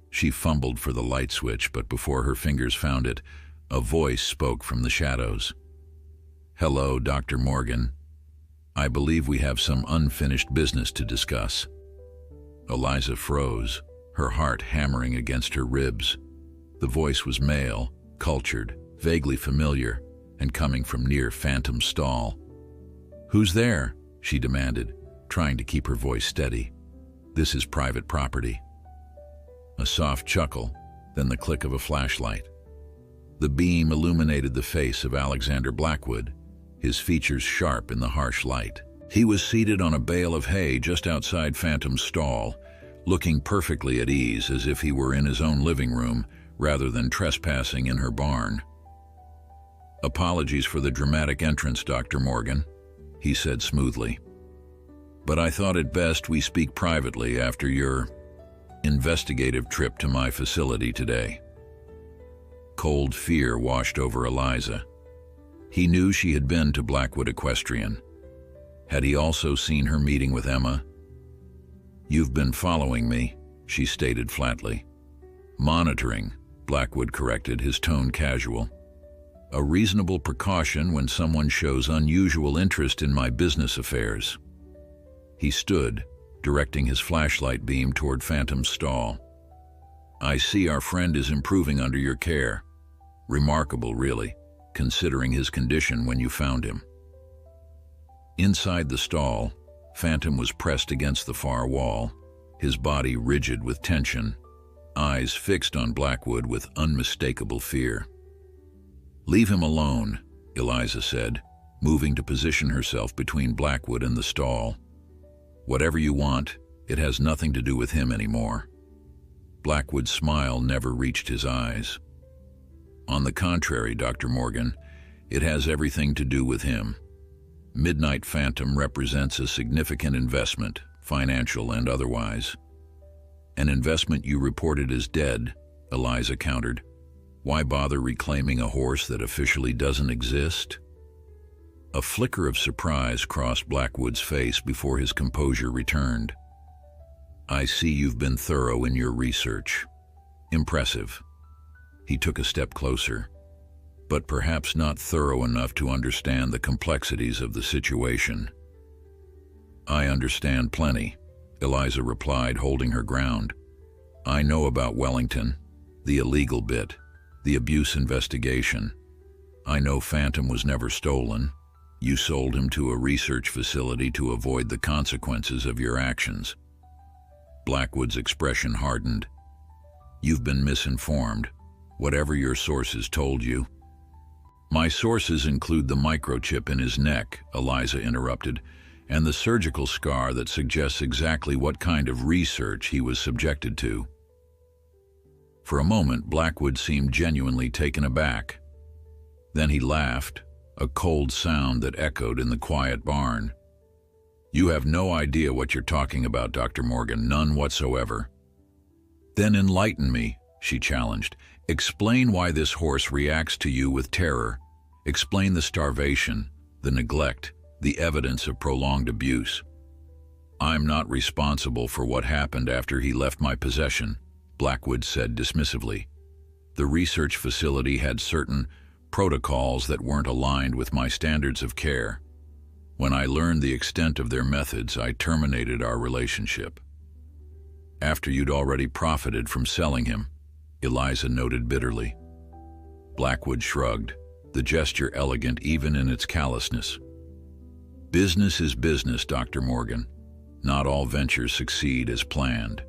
She fumbled for the light switch, but before her fingers found it, a voice spoke from the shadows. Hello, Dr. Morgan. I believe we have some unfinished business to discuss. Eliza froze, her heart hammering against her ribs. The voice was male, cultured, vaguely familiar, and coming from near Phantom's stall. Who's there? She demanded, trying to keep her voice steady. This is private property. A soft chuckle, then the click of a flashlight. The beam illuminated the face of Alexander Blackwood, his features sharp in the harsh light. He was seated on a bale of hay just outside Phantom's stall, looking perfectly at ease, as if he were in his own living room rather than trespassing in her barn. Apologies for the dramatic entrance, Dr. Morgan, he said smoothly. But I thought it best we speak privately after your investigative trip to my facility today. Cold fear washed over Eliza. He knew she had been to Blackwood Equestrian. Had he also seen her meeting with Emma? You've been following me, she stated flatly. Monitoring, Blackwood corrected, his tone casual. A reasonable precaution when someone shows unusual interest in my business affairs. He stood, directing his flashlight beam toward Phantom's stall. I see our friend is improving under your care. Remarkable, really, considering his condition when you found him. Inside the stall, Phantom was pressed against the far wall, his body rigid with tension. eyes fixed on Blackwood with unmistakable fear. "Leave him alone," Eliza said, moving to position herself between Blackwood and the stall. "Whatever you want, it has nothing to do with him anymore." Blackwood's smile never reached his eyes. "On the contrary, Dr. Morgan, it has everything to do with him. Midnight Phantom represents a significant investment, financial and otherwise." "An investment you reported as dead," Eliza countered. "Why bother reclaiming a horse that officially doesn't exist?" A flicker of surprise crossed Blackwood's face before his composure returned. "I see you've been thorough in your research. Impressive." He took a step closer, but perhaps not thorough enough to understand the complexities of the situation. "I understand plenty," Eliza replied, holding her ground. "I know about Wellington, the illegal bit, the abuse investigation. I know Phantom was never stolen. You sold him to a research facility to avoid the consequences of your actions." Blackwood's expression hardened. "You've been misinformed, whatever your sources told you." "My sources include the microchip in his neck," Eliza interrupted, "and the surgical scar that suggests exactly what kind of research he was subjected to." For a moment, Blackwood seemed genuinely taken aback. Then he laughed, a cold sound that echoed in the quiet barn. "You have no idea what you're talking about, Dr. Morgan, none whatsoever." "Then enlighten me," she challenged. "Explain why this horse reacts to you with terror. Explain the starvation, the neglect, the evidence of prolonged abuse." "I'm not responsible for what happened after he left my possession," Blackwood said dismissively. "The research facility had certain protocols that weren't aligned with my standards of care. When I learned the extent of their methods, I terminated our relationship." "After you'd already profited from selling him," Eliza noted bitterly. Blackwood shrugged, the gesture elegant even in its callousness. "Business is business, Dr. Morgan. Not all ventures succeed as planned."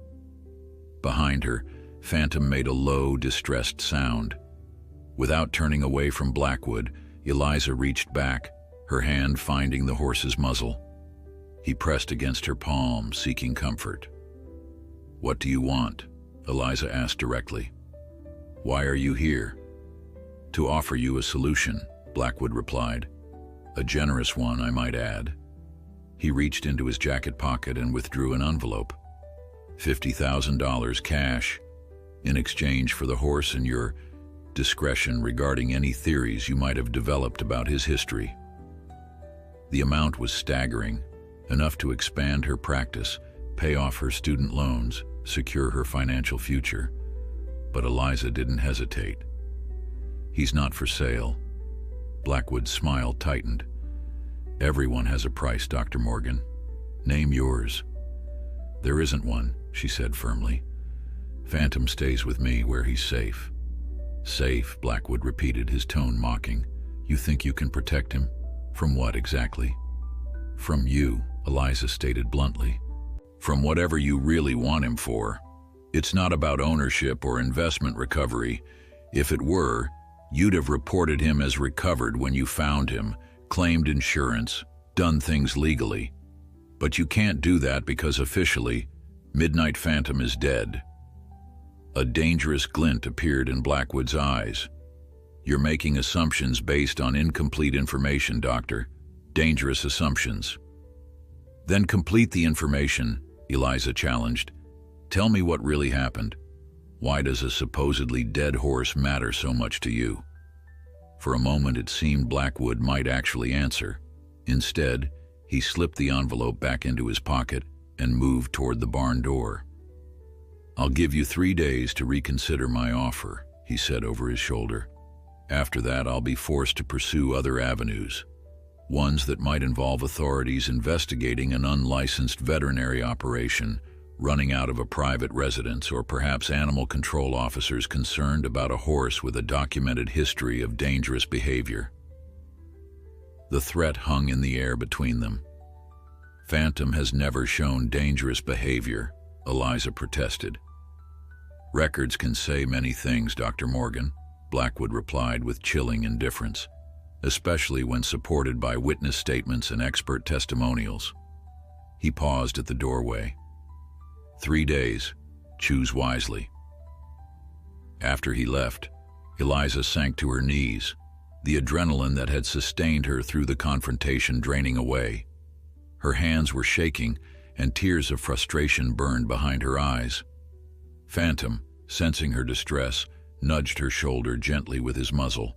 Behind her, Phantom made a low, distressed sound. Without turning away from Blackwood, Eliza reached back, her hand finding the horse's muzzle. He pressed against her palm, seeking comfort. "What do you want?" Eliza asked directly. "Why are you here?" "To offer you a solution," Blackwood replied. "A generous one, I might add." He reached into his jacket pocket and withdrew an envelope. $50,000 cash, in exchange for the horse and your discretion regarding any theories you might have developed about his history. The amount was staggering, enough to expand her practice, pay off her student loans, secure her financial future. But Eliza didn't hesitate. "He's not for sale." Blackwood's smile tightened. "Everyone has a price, Dr. Morgan. Name yours." "There isn't one," she said firmly. "Phantom stays with me where he's safe." "Safe," Blackwood repeated, his tone mocking. "You think you can protect him? From what exactly?" "From you," Eliza stated bluntly. "From whatever you really want him for. It's not about ownership or investment recovery. If it were, you'd have reported him as recovered when you found him, claimed insurance, done things legally. But you can't do that because officially, Midnight Phantom is dead." A dangerous glint appeared in Blackwood's eyes. "You're making assumptions based on incomplete information, Doctor. Dangerous assumptions." "Then complete the information," Eliza challenged. "Tell me what really happened. Why does a supposedly dead horse matter so much to you?" For a moment it seemed Blackwood might actually answer. Instead, he slipped the envelope back into his pocket and moved toward the barn door. "I'll give you 3 days to reconsider my offer," he said over his shoulder. "After that, I'll be forced to pursue other avenues, ones that might involve authorities investigating an unlicensed veterinary operation, running out of a private residence, or perhaps animal control officers concerned about a horse with a documented history of dangerous behavior." The threat hung in the air between them. "Phantom has never shown dangerous behavior," Eliza protested. Records can say many things, Dr. Morgan, Blackwood replied with chilling indifference, especially when supported by witness statements and expert testimonials. He paused at the doorway. 3 days. Choose wisely. After he left, Eliza sank to her knees, the adrenaline that had sustained her through the confrontation draining away. Her hands were shaking, and tears of frustration burned behind her eyes. Phantom, sensing her distress, nudged her shoulder gently with his muzzle.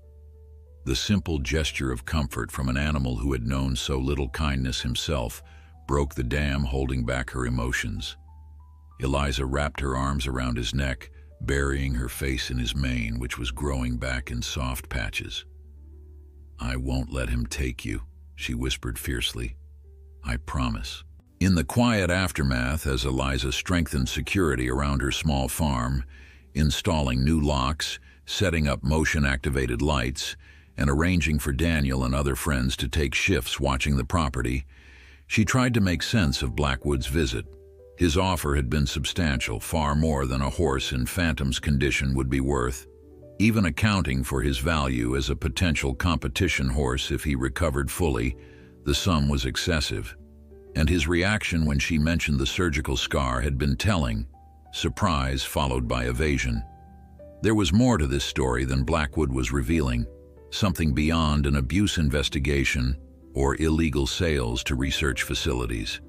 The simple gesture of comfort from an animal who had known so little kindness himself broke the dam holding back her emotions. Eliza wrapped her arms around his neck, burying her face in his mane, which was growing back in soft patches. "I won't let him take you," she whispered fiercely. "I promise." In the quiet aftermath, as Eliza strengthened security around her small farm, installing new locks, setting up motion-activated lights, and arranging for Daniel and other friends to take shifts watching the property, she tried to make sense of Blackwood's visit. His offer had been substantial, far more than a horse in Phantom's condition would be worth, even accounting for his value as a potential competition horse if he recovered fully. The sum was excessive, and his reaction when she mentioned the surgical scar had been telling, surprise followed by evasion. There was more to this story than Blackwood was revealing, something beyond an abuse investigation or illegal sales to research facilities.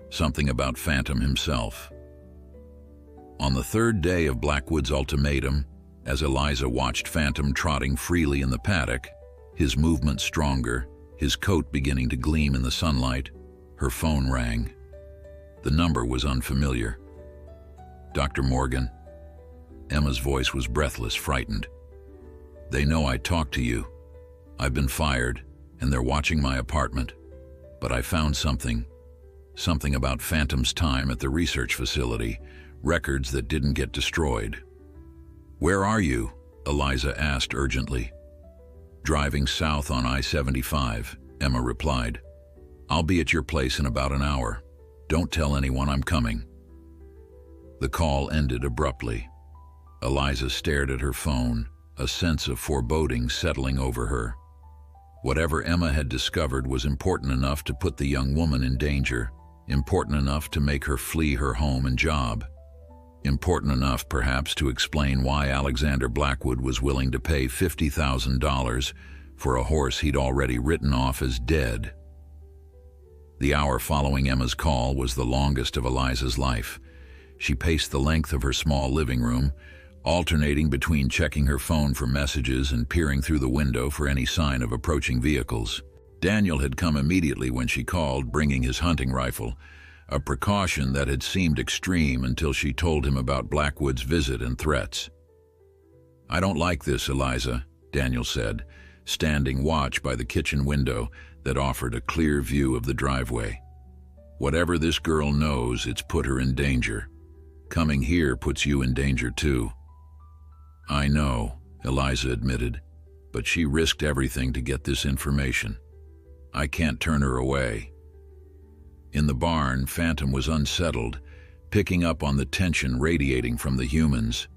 Something about Phantom himself. On the 3rd day of Blackwood's ultimatum, as Eliza watched Phantom trotting freely in the paddock, his movement stronger, his coat beginning to gleam in the sunlight, her phone rang. The number was unfamiliar. "Dr. Morgan." Emma's voice was breathless, frightened. "They know I talked to you. I've been fired, and they're watching my apartment. But I found something about Phantom's time at the research facility, records that didn't get destroyed." "Where are you?" Eliza asked urgently. "Driving south on I-75, Emma replied. "I'll be at your place in about an hour. Don't tell anyone I'm coming." The call ended abruptly. Eliza stared at her phone, a sense of foreboding settling over her. Whatever Emma had discovered was important enough to put the young woman in danger, important enough to make her flee her home and job, important enough perhaps to explain why Alexander Blackwood was willing to pay $50,000 for a horse he'd already written off as dead. The hour following Emma's call was the longest of Eliza's life. She paced the length of her small living room, alternating between checking her phone for messages and peering through the window for any sign of approaching vehicles. Daniel had come immediately when she called, bringing his hunting rifle, a precaution that had seemed extreme until she told him about Blackwood's visit and threats. "I don't like this, Eliza," Daniel said, standing watch by the kitchen window that offered a clear view of the driveway. "Whatever this girl knows, it's put her in danger. Coming here puts you in danger too." "I know," Eliza admitted, "but she risked everything to get this information. I can't turn her away." In the barn, Phantom was unsettled, picking up on the tension radiating from the humans.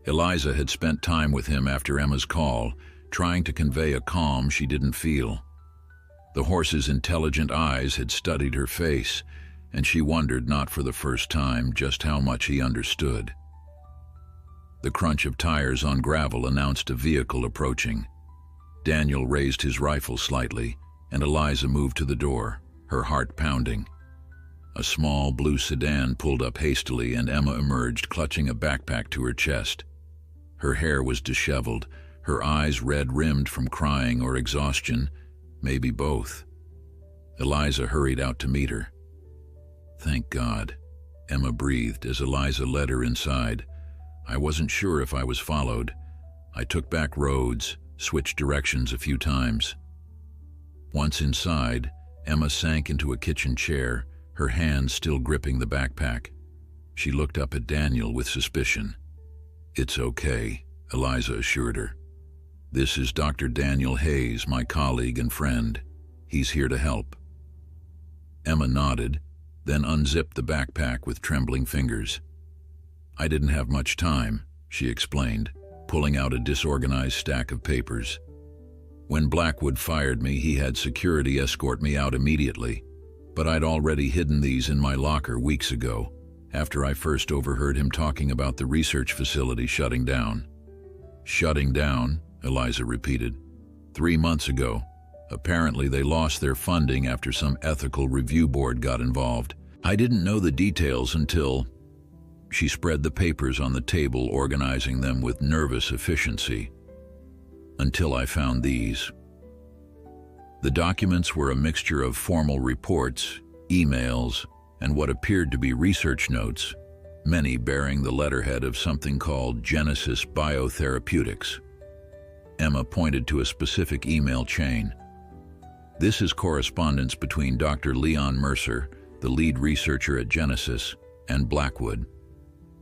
Eliza had spent time with him after Emma's call, trying to convey a calm she didn't feel. The horse's intelligent eyes had studied her face, and she wondered, not for the first time, just how much he understood. The crunch of tires on gravel announced a vehicle approaching. Daniel raised his rifle slightly, and Eliza moved to the door, her heart pounding. A small blue sedan pulled up hastily, and Emma emerged, clutching a backpack to her chest. Her hair was disheveled, her eyes red-rimmed from crying or exhaustion, maybe both. Eliza hurried out to meet her. "Thank God," Emma breathed as Eliza led her inside. "I wasn't sure if I was followed. I took back roads, switched directions a few times." Once inside, Emma sank into a kitchen chair, her hands still gripping the backpack. She looked up at Daniel with suspicion. "It's okay," Eliza assured her. "This is Dr. Daniel Hayes, my colleague and friend. He's here to help." Emma nodded, then unzipped the backpack with trembling fingers. I didn't have much time, she explained, pulling out a disorganized stack of papers. When Blackwood fired me, he had security escort me out immediately, but I'd already hidden these in my locker weeks ago, after I first overheard him talking about the research facility shutting down. Shutting down, Eliza repeated. 3 months ago. Apparently they lost their funding after some ethical review board got involved. I didn't know the details until... She spread the papers on the table, organizing them with nervous efficiency. Until I found these. The documents were a mixture of formal reports, emails, and what appeared to be research notes, many bearing the letterhead of something called Genesis Biotherapeutics. Emma pointed to a specific email chain. This is correspondence between Dr. Leon Mercer, the lead researcher at Genesis, and Blackwood.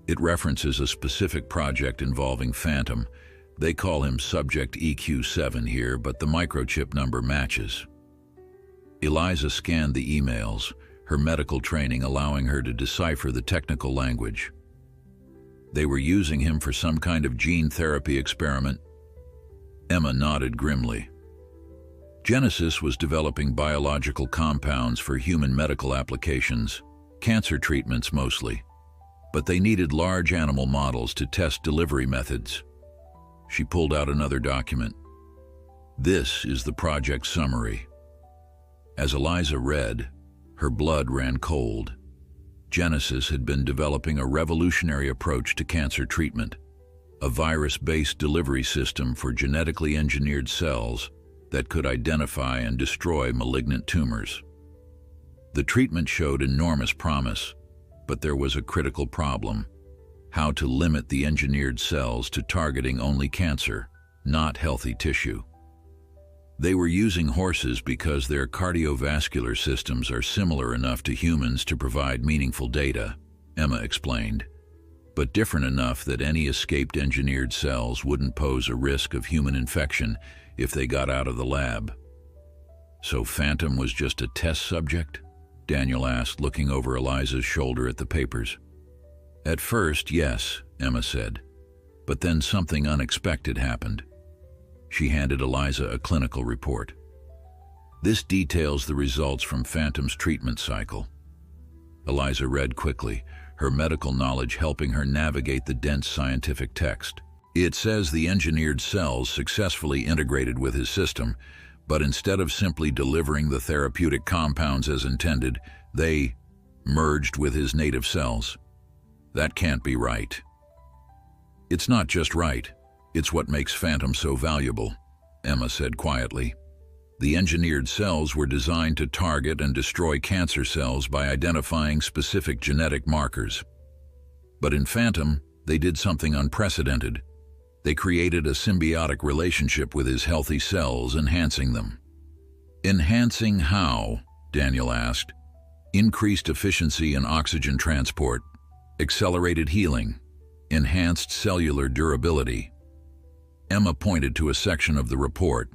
It references a specific project involving Phantom. They call him Subject EQ7 here, but the microchip number matches. Eliza scanned the emails, her medical training allowing her to decipher the technical language. They were using him for some kind of gene therapy experiment. Emma nodded grimly. Genesis was developing biological compounds for human medical applications, cancer treatments mostly, but they needed large animal models to test delivery methods. She pulled out another document. This is the project summary. As Eliza read, her blood ran cold. Genesis had been developing a revolutionary approach to cancer treatment, a virus-based delivery system for genetically engineered cells that could identify and destroy malignant tumors. The treatment showed enormous promise, but there was a critical problem: how to limit the engineered cells to targeting only cancer, not healthy tissue. They were using horses because their cardiovascular systems are similar enough to humans to provide meaningful data, Emma explained, but different enough that any escaped engineered cells wouldn't pose a risk of human infection if they got out of the lab. So Phantom was just a test subject? Daniel asked, looking over Eliza's shoulder at the papers. At first, yes, Emma said, but then something unexpected happened. She handed Eliza a clinical report. This details the results from Phantom's treatment cycle. Eliza read quickly, her medical knowledge helping her navigate the dense scientific text. It says the engineered cells successfully integrated with his system, but instead of simply delivering the therapeutic compounds as intended, they merged with his native cells. That can't be right. It's not just right, it's what makes Phantom so valuable, Emma said quietly. The engineered cells were designed to target and destroy cancer cells by identifying specific genetic markers. But in Phantom, they did something unprecedented. They created a symbiotic relationship with his healthy cells, enhancing them. Enhancing how? Daniel asked. Increased efficiency in oxygen transport, accelerated healing, enhanced cellular durability. Emma pointed to a section of the report.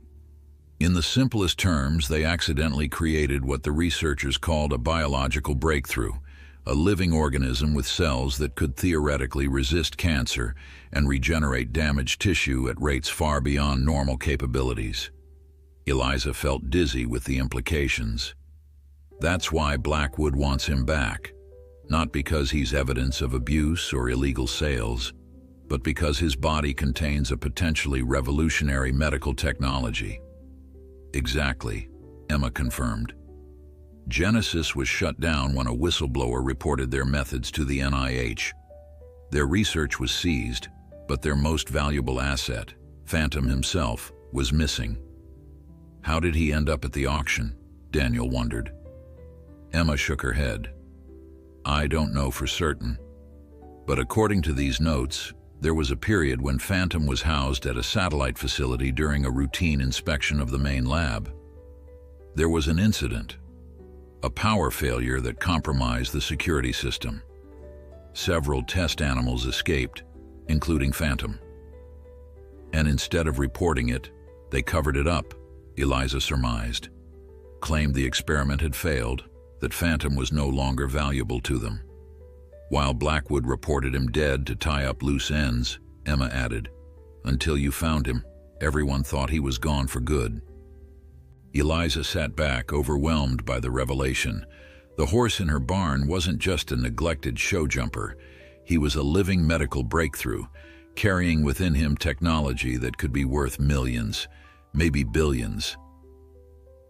In the simplest terms, they accidentally created what the researchers called a biological breakthrough, a living organism with cells that could theoretically resist cancer and regenerate damaged tissue at rates far beyond normal capabilities. Eliza felt dizzy with the implications. That's why Blackwood wants him back, not because he's evidence of abuse or illegal sales, but because his body contains a potentially revolutionary medical technology. Exactly, Emma confirmed. Genesis was shut down when a whistleblower reported their methods to the NIH. Their research was seized, but their most valuable asset, Phantom himself, was missing. How did he end up at the auction? Daniel wondered. Emma shook her head. I don't know for certain, but according to these notes, there was a period when Phantom was housed at a satellite facility during a routine inspection of the main lab. There was an incident, a power failure that compromised the security system. Several test animals escaped, including Phantom. And instead of reporting it, they covered it up, Eliza surmised. Claimed the experiment had failed, that Phantom was no longer valuable to them. While Blackwood reported him dead to tie up loose ends, Emma added, "Until you found him, everyone thought he was gone for good." Eliza sat back, overwhelmed by the revelation. The horse in her barn wasn't just a neglected show jumper. He was a living medical breakthrough, carrying within him technology that could be worth millions, maybe billions.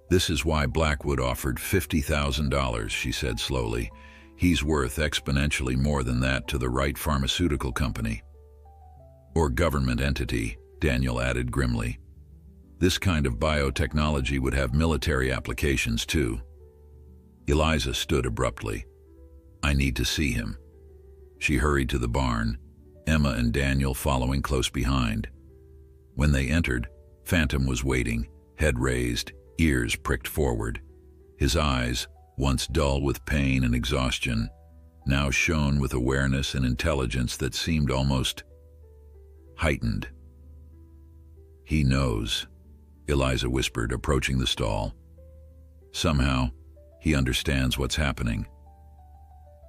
"This is why Blackwood offered $50,000, she said slowly. "He's worth exponentially more than that to the right pharmaceutical company." "Or government entity," Daniel added grimly. "This kind of biotechnology would have military applications too." Eliza stood abruptly. "I need to see him." She hurried to the barn, Emma and Daniel following close behind. When they entered, Phantom was waiting, head raised, ears pricked forward. His eyes, once dull with pain and exhaustion, now shone with awareness and intelligence that seemed almost heightened. "He knows," Eliza whispered, approaching the stall. "Somehow, he understands what's happening."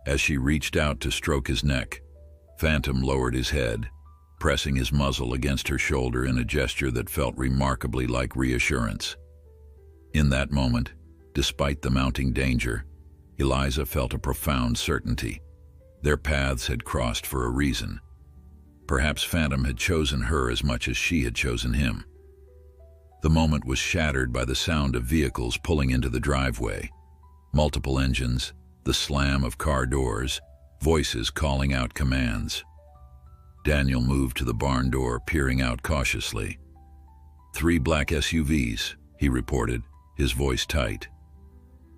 As she reached out to stroke his neck, Phantom lowered his head, pressing his muzzle against her shoulder in a gesture that felt remarkably like reassurance. In that moment, despite the mounting danger, Eliza felt a profound certainty. Their paths had crossed for a reason. Perhaps Phantom had chosen her as much as she had chosen him. The moment was shattered by the sound of vehicles pulling into the driveway. Multiple engines, the slam of car doors, voices calling out commands. Daniel moved to the barn door, peering out cautiously. "3 black SUVs, he reported, his voice tight.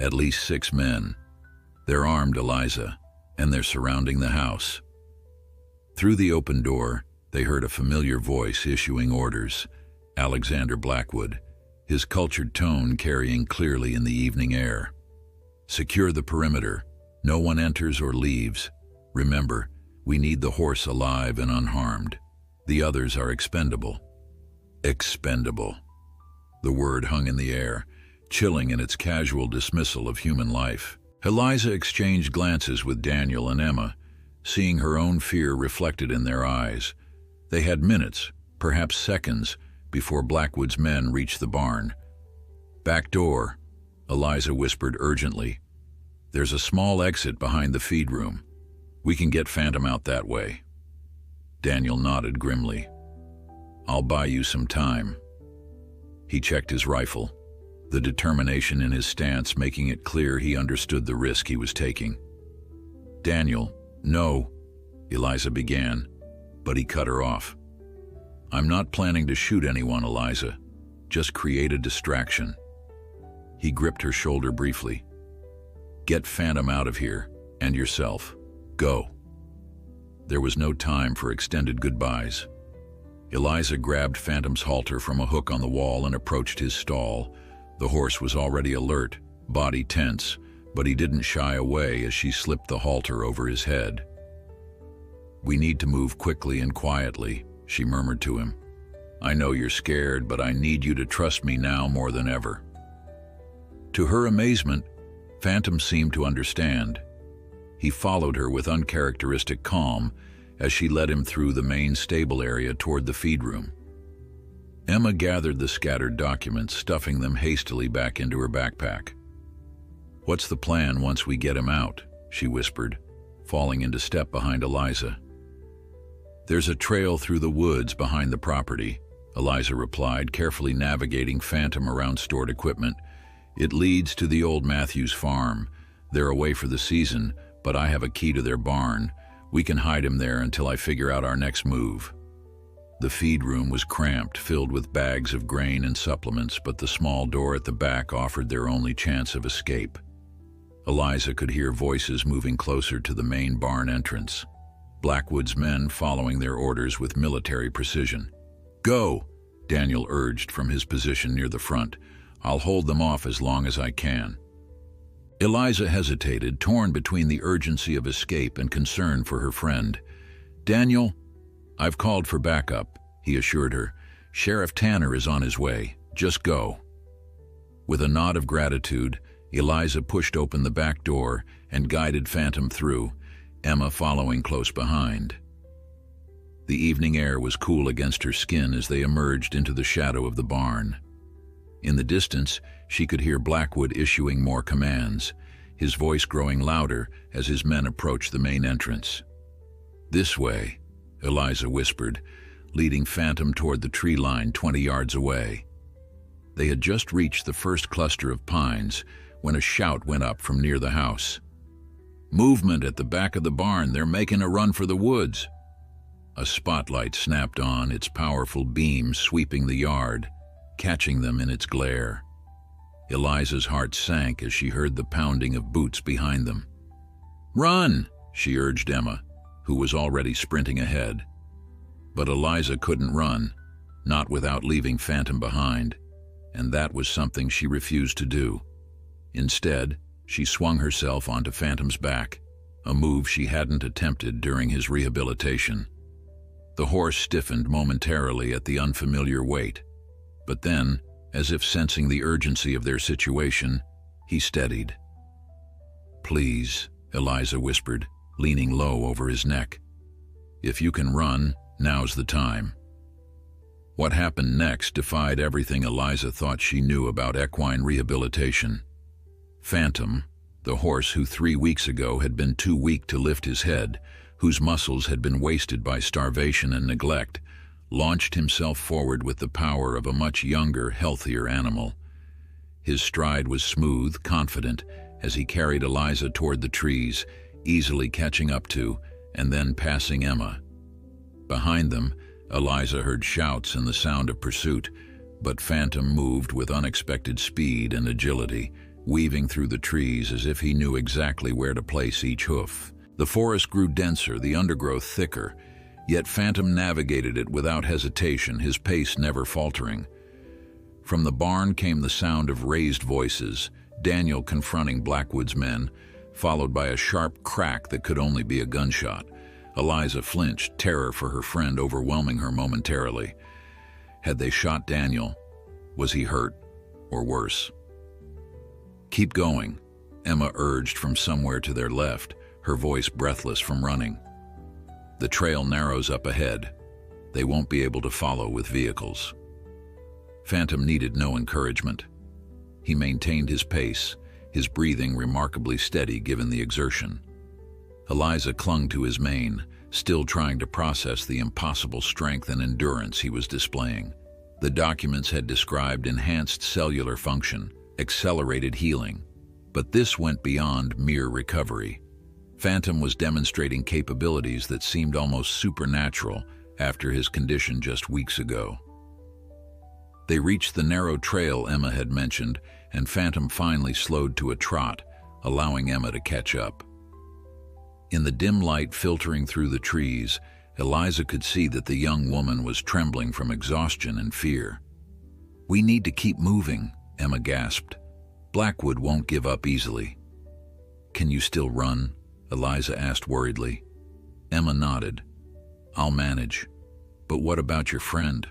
"At least 6 men. They're armed, Eliza, and they're surrounding the house." Through the open door, they heard a familiar voice issuing orders. Alexander Blackwood, his cultured tone carrying clearly in the evening air. "Secure the perimeter. No one enters or leaves. Remember, we need the horse alive and unharmed. The others are expendable." Expendable. The word hung in the air, chilling in its casual dismissal of human life. Eliza exchanged glances with Daniel and Emma, seeing her own fear reflected in their eyes. They had minutes, perhaps seconds, before Blackwood's men reached the barn. "Back door," Eliza whispered urgently. "There's a small exit behind the feed room. We can get Phantom out that way." Daniel nodded grimly. "I'll buy you some time." He checked his rifle, the determination in his stance making it clear he understood the risk he was taking. "Daniel, no," Eliza began, but he cut her off. "I'm not planning to shoot anyone, Eliza. Just create a distraction." He gripped her shoulder briefly. "Get Phantom out of here, and yourself. Go." There was no time for extended goodbyes. Eliza grabbed Phantom's halter from a hook on the wall and approached his stall. The horse was already alert, body tense, but he didn't shy away as she slipped the halter over his head. "We need to move quickly and quietly," she murmured to him. "I know you're scared, but I need you to trust me now more than ever." To her amazement, Phantom seemed to understand. He followed her with uncharacteristic calm as she led him through the main stable area toward the feed room. Emma gathered the scattered documents, stuffing them hastily back into her backpack. "What's the plan once we get him out?" she whispered, falling into step behind Eliza. "There's a trail through the woods behind the property," Eliza replied, carefully navigating Phantom around stored equipment. "It leads to the old Matthews farm. They're away for the season, but I have a key to their barn. We can hide him there until I figure out our next move." The feed room was cramped, filled with bags of grain and supplements, but the small door at the back offered their only chance of escape. Eliza could hear voices moving closer to the main barn entrance. Blackwood's men following their orders with military precision. "Go," Daniel urged from his position near the front. "I'll hold them off as long as I can." Eliza hesitated, torn between the urgency of escape and concern for her friend. "Daniel, I've called for backup," he assured her. "Sheriff Tanner is on his way. Just go." With a nod of gratitude, Eliza pushed open the back door and guided Phantom through. Emma following close behind. The evening air was cool against her skin as they emerged into the shadow of the barn. In the distance, she could hear Blackwood issuing more commands, his voice growing louder as his men approached the main entrance. "This way," Eliza whispered, leading Phantom toward the tree line 20 yards away. They had just reached the first cluster of pines when a shout went up from near the house. "Movement at the back of the barn. They're making a run for the woods." A spotlight snapped on, its powerful beam sweeping the yard, catching them in its glare. Eliza's heart sank as she heard the pounding of boots behind them. "Run!" she urged Emma, who was already sprinting ahead. But Eliza couldn't run, not without leaving Phantom behind, and that was something she refused to do. Instead, she swung herself onto Phantom's back, a move she hadn't attempted during his rehabilitation. The horse stiffened momentarily at the unfamiliar weight, but then, as if sensing the urgency of their situation, he steadied. "Please," Eliza whispered, leaning low over his neck. "If you can run, now's the time." What happened next defied everything Eliza thought she knew about equine rehabilitation. Phantom, the horse who 3 weeks ago had been too weak to lift his head, whose muscles had been wasted by starvation and neglect, launched himself forward with the power of a much younger, healthier animal. His stride was smooth, confident, as he carried Eliza toward the trees, easily catching up to and then passing Emma. Behind them, Eliza heard shouts and the sound of pursuit, but Phantom moved with unexpected speed and agility, weaving through the trees as if he knew exactly where to place each hoof. The forest grew denser, the undergrowth thicker, yet Phantom navigated it without hesitation, his pace never faltering. From the barn came the sound of raised voices, Daniel confronting Blackwood's men, followed by a sharp crack that could only be a gunshot. Eliza flinched, terror for her friend overwhelming her momentarily. Had they shot Daniel? Was he hurt, or worse? "Keep going," Emma urged from somewhere to their left, her voice breathless from running. "The trail narrows up ahead. They won't be able to follow with vehicles." Phantom needed no encouragement. He maintained his pace, his breathing remarkably steady given the exertion. Eliza clung to his mane, still trying to process the impossible strength and endurance he was displaying. The documents had described enhanced cellular function, accelerated healing, but this went beyond mere recovery. Phantom was demonstrating capabilities that seemed almost supernatural after his condition just weeks ago. They reached the narrow trail Emma had mentioned, and Phantom finally slowed to a trot, allowing Emma to catch up. In the dim light filtering through the trees, Eliza could see that the young woman was trembling from exhaustion and fear. "We need to keep moving," Emma gasped. "Blackwood won't give up easily." "Can you still run?" Eliza asked worriedly. Emma nodded. "I'll manage. But what about your friend?"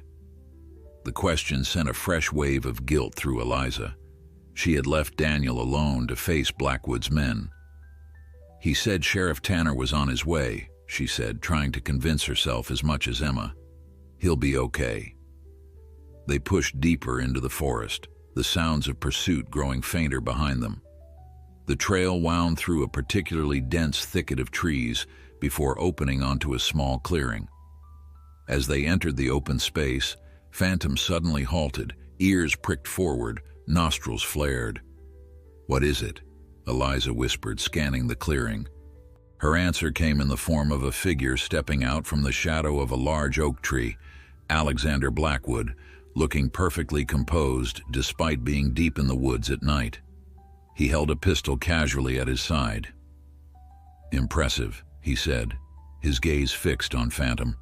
The question sent a fresh wave of guilt through Eliza. She had left Daniel alone to face Blackwood's men. "He said Sheriff Tanner was on his way," she said, trying to convince herself as much as Emma. "He'll be okay." They pushed deeper into the forest, the sounds of pursuit growing fainter behind them. The trail wound through a particularly dense thicket of trees before opening onto a small clearing. As they entered the open space, Phantom suddenly halted, ears pricked forward, nostrils flared. "What is it?" Eliza whispered, scanning the clearing. Her answer came in the form of a figure stepping out from the shadow of a large oak tree, Alexander Blackwood, looking perfectly composed despite being deep in the woods at night. He held a pistol casually at his side. "Impressive," he said, his gaze fixed on Phantom.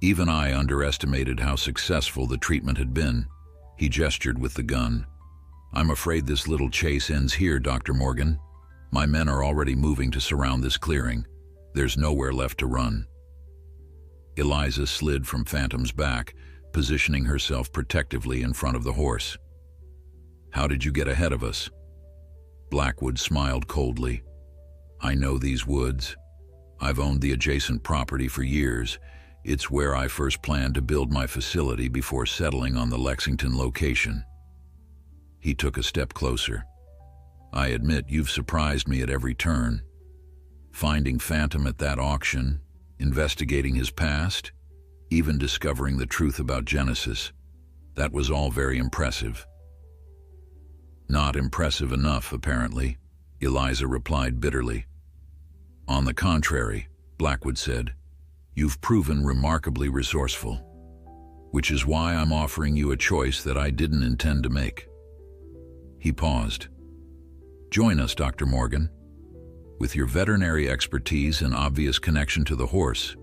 "Even I underestimated how successful the treatment had been." He gestured with the gun. "I'm afraid this little chase ends here, Dr. Morgan. My men are already moving to surround this clearing. There's nowhere left to run." Eliza slid from Phantom's back, positioning herself protectively in front of the horse. "How did you get ahead of us?" Blackwood smiled coldly. "I know these woods. I've owned the adjacent property for years. It's where I first planned to build my facility before settling on the Lexington location. He took a step closer. I admit you've surprised me at every turn. Finding Phantom at that auction, investigating his past, even discovering the truth about Genesis, that was all very impressive. Not impressive enough, apparently, Eliza replied bitterly. On the contrary, Blackwood said, you've proven remarkably resourceful, which is why I'm offering you a choice that I didn't intend to make. He paused. Join us, Dr. Morgan. With your veterinary expertise and obvious connection to the horse,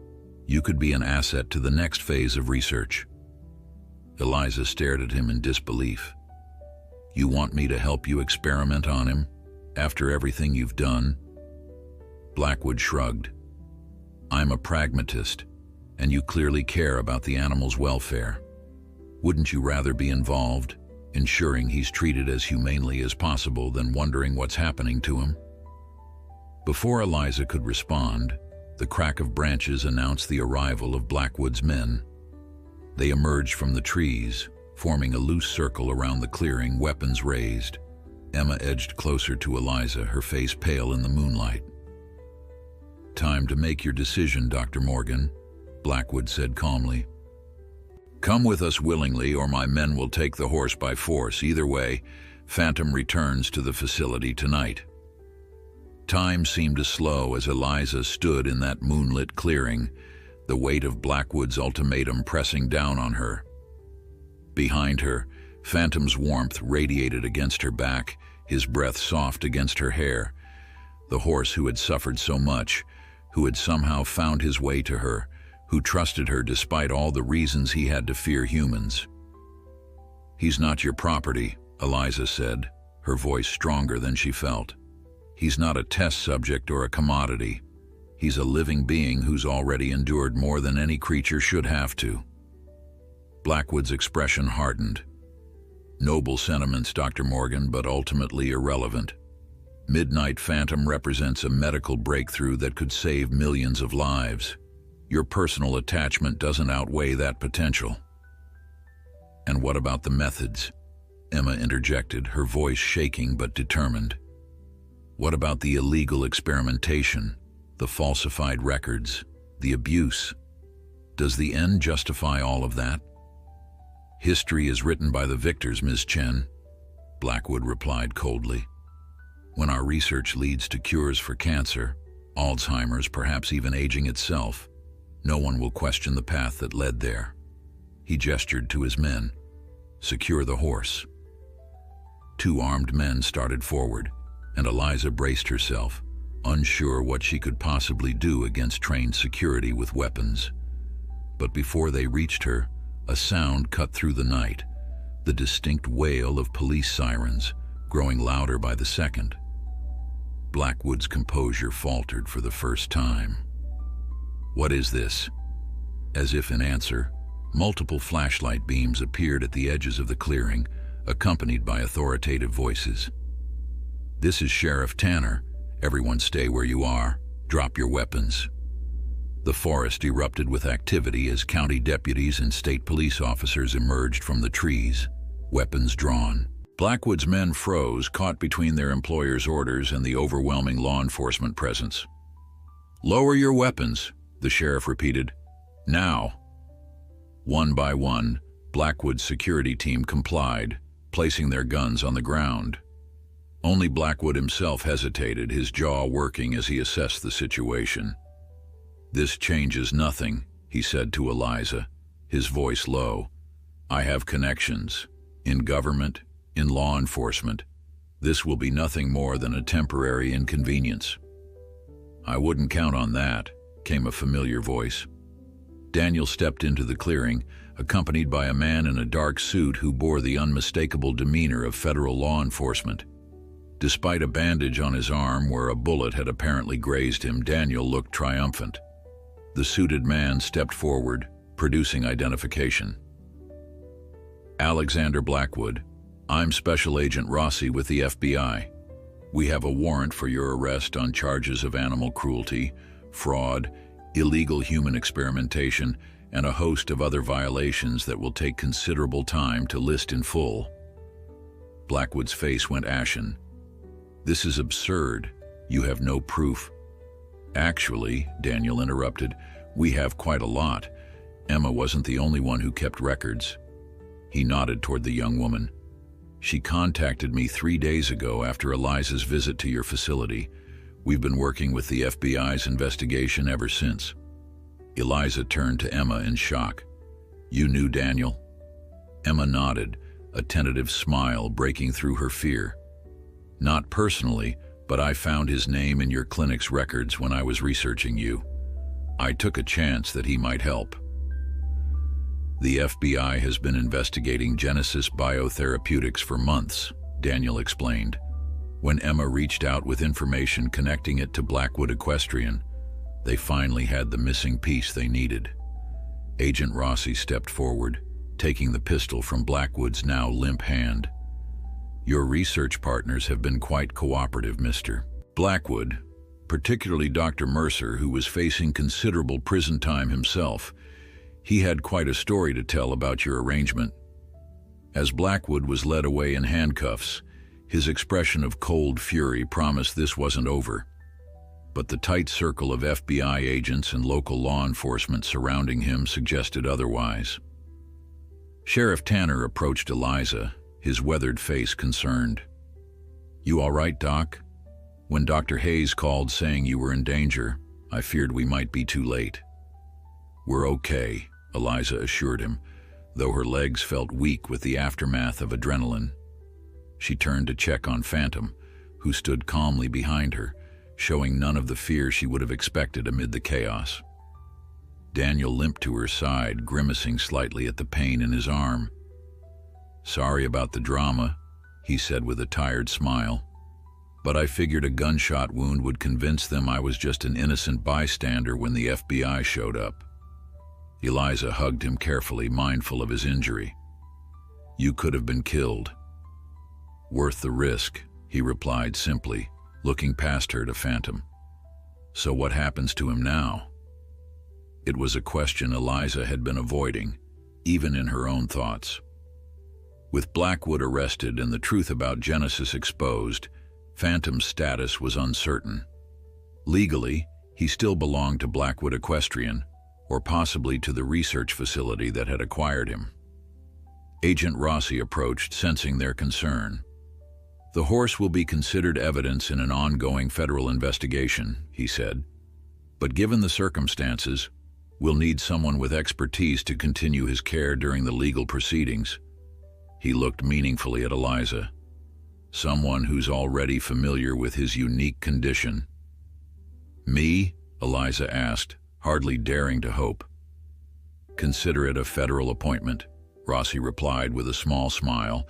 you could be an asset to the next phase of research. Eliza stared at him in disbelief. You want me to help you experiment on him, after everything you've done? Blackwood shrugged. I'm a pragmatist, and you clearly care about the animal's welfare. Wouldn't you rather be involved, ensuring he's treated as humanely as possible than wondering what's happening to him? Before Eliza could respond, the crack of branches announced the arrival of Blackwood's men. They emerged from the trees, forming a loose circle around the clearing, weapons raised. Emma edged closer to Eliza, her face pale in the moonlight. Time to make your decision, Dr. Morgan, Blackwood said calmly. Come with us willingly, or my men will take the horse by force. Either way, Phantom returns to the facility tonight. Time seemed to slow as Eliza stood in that moonlit clearing, the weight of Blackwood's ultimatum pressing down on her. Behind her, Phantom's warmth radiated against her back, his breath soft against her hair. The horse who had suffered so much, who had somehow found his way to her, who trusted her despite all the reasons he had to fear humans. He's not your property, Eliza said, her voice stronger than she felt. He's not a test subject or a commodity. He's a living being who's already endured more than any creature should have to. Blackwood's expression hardened. Noble sentiments, Dr. Morgan, but ultimately irrelevant. Midnight Phantom represents a medical breakthrough that could save millions of lives. Your personal attachment doesn't outweigh that potential. And what about the methods? Emma interjected, her voice shaking but determined. What about the illegal experimentation, the falsified records, the abuse? Does the end justify all of that? History is written by the victors, Ms. Chen, Blackwood replied coldly. When our research leads to cures for cancer, Alzheimer's, perhaps even aging itself, no one will question the path that led there. He gestured to his men. Secure the horse. Two armed men started forward, and Eliza braced herself, unsure what she could possibly do against trained security with weapons. But before they reached her, a sound cut through the night, the distinct wail of police sirens, growing louder by the second. Blackwood's composure faltered for the first time. What is this? As if in answer, multiple flashlight beams appeared at the edges of the clearing, accompanied by authoritative voices. This is Sheriff Tanner. Everyone stay where you are. Drop your weapons. The forest erupted with activity as county deputies and state police officers emerged from the trees, weapons drawn. Blackwood's men froze, caught between their employer's orders and the overwhelming law enforcement presence. Lower your weapons, the sheriff repeated. Now. One by one, Blackwood's security team complied, placing their guns on the ground. Only Blackwood himself hesitated, his jaw working as he assessed the situation. This changes nothing, he said to Eliza, his voice low. I have connections. In government, in law enforcement. This will be nothing more than a temporary inconvenience. I wouldn't count on that, came a familiar voice. Daniel stepped into the clearing, accompanied by a man in a dark suit who bore the unmistakable demeanor of federal law enforcement. Despite a bandage on his arm where a bullet had apparently grazed him, Daniel looked triumphant. The suited man stepped forward, producing identification. Alexander Blackwood, I'm Special Agent Rossi with the FBI. We have a warrant for your arrest on charges of animal cruelty, fraud, illegal human experimentation, and a host of other violations that will take considerable time to list in full. Blackwood's face went ashen. "This is absurd. You have no proof." "Actually," Daniel interrupted, "we have quite a lot. Emma wasn't the only one who kept records." He nodded toward the young woman. "She contacted me 3 days ago after Eliza's visit to your facility. We've been working with the FBI's investigation ever since." Eliza turned to Emma in shock. "You knew Daniel?" Emma nodded, a tentative smile breaking through her fear. "Not personally, but I found his name in your clinic's records when I was researching you. I took a chance that he might help." "The FBI has been investigating Genesis Biotherapeutics for months," Daniel explained. "When Emma reached out with information connecting it to Blackwood Equestrian, they finally had the missing piece they needed." Agent Rossi stepped forward, taking the pistol from Blackwood's now limp hand. "Your research partners have been quite cooperative, Mr. Blackwood, particularly Dr. Mercer, who was facing considerable prison time himself. He had quite a story to tell about your arrangement." As Blackwood was led away in handcuffs, his expression of cold fury promised this wasn't over. But the tight circle of FBI agents and local law enforcement surrounding him suggested otherwise. Sheriff Tanner approached Eliza, his weathered face concerned. "You all right, Doc? When Dr. Hayes called saying you were in danger, I feared we might be too late." "We're okay," Eliza assured him, though her legs felt weak with the aftermath of adrenaline. She turned to check on Phantom, who stood calmly behind her, showing none of the fear she would have expected amid the chaos. Daniel limped to her side, grimacing slightly at the pain in his arm. "Sorry about the drama," he said with a tired smile. "But I figured a gunshot wound would convince them I was just an innocent bystander when the FBI showed up." Eliza hugged him carefully, mindful of his injury. "You could have been killed." "Worth the risk," he replied simply, looking past her to Phantom. "So what happens to him now?" It was a question Eliza had been avoiding, even in her own thoughts. With Blackwood arrested and the truth about Genesis exposed, Phantom's status was uncertain. Legally, he still belonged to Blackwood Equestrian, or possibly to the research facility that had acquired him. Agent Rossi approached, sensing their concern. "The horse will be considered evidence in an ongoing federal investigation," he said. "But given the circumstances, we'll need someone with expertise to continue his care during the legal proceedings." He looked meaningfully at Eliza. "Someone who's already familiar with his unique condition." "Me?" Eliza asked, hardly daring to hope. "Consider it a federal appointment," Rossi replied with a small smile.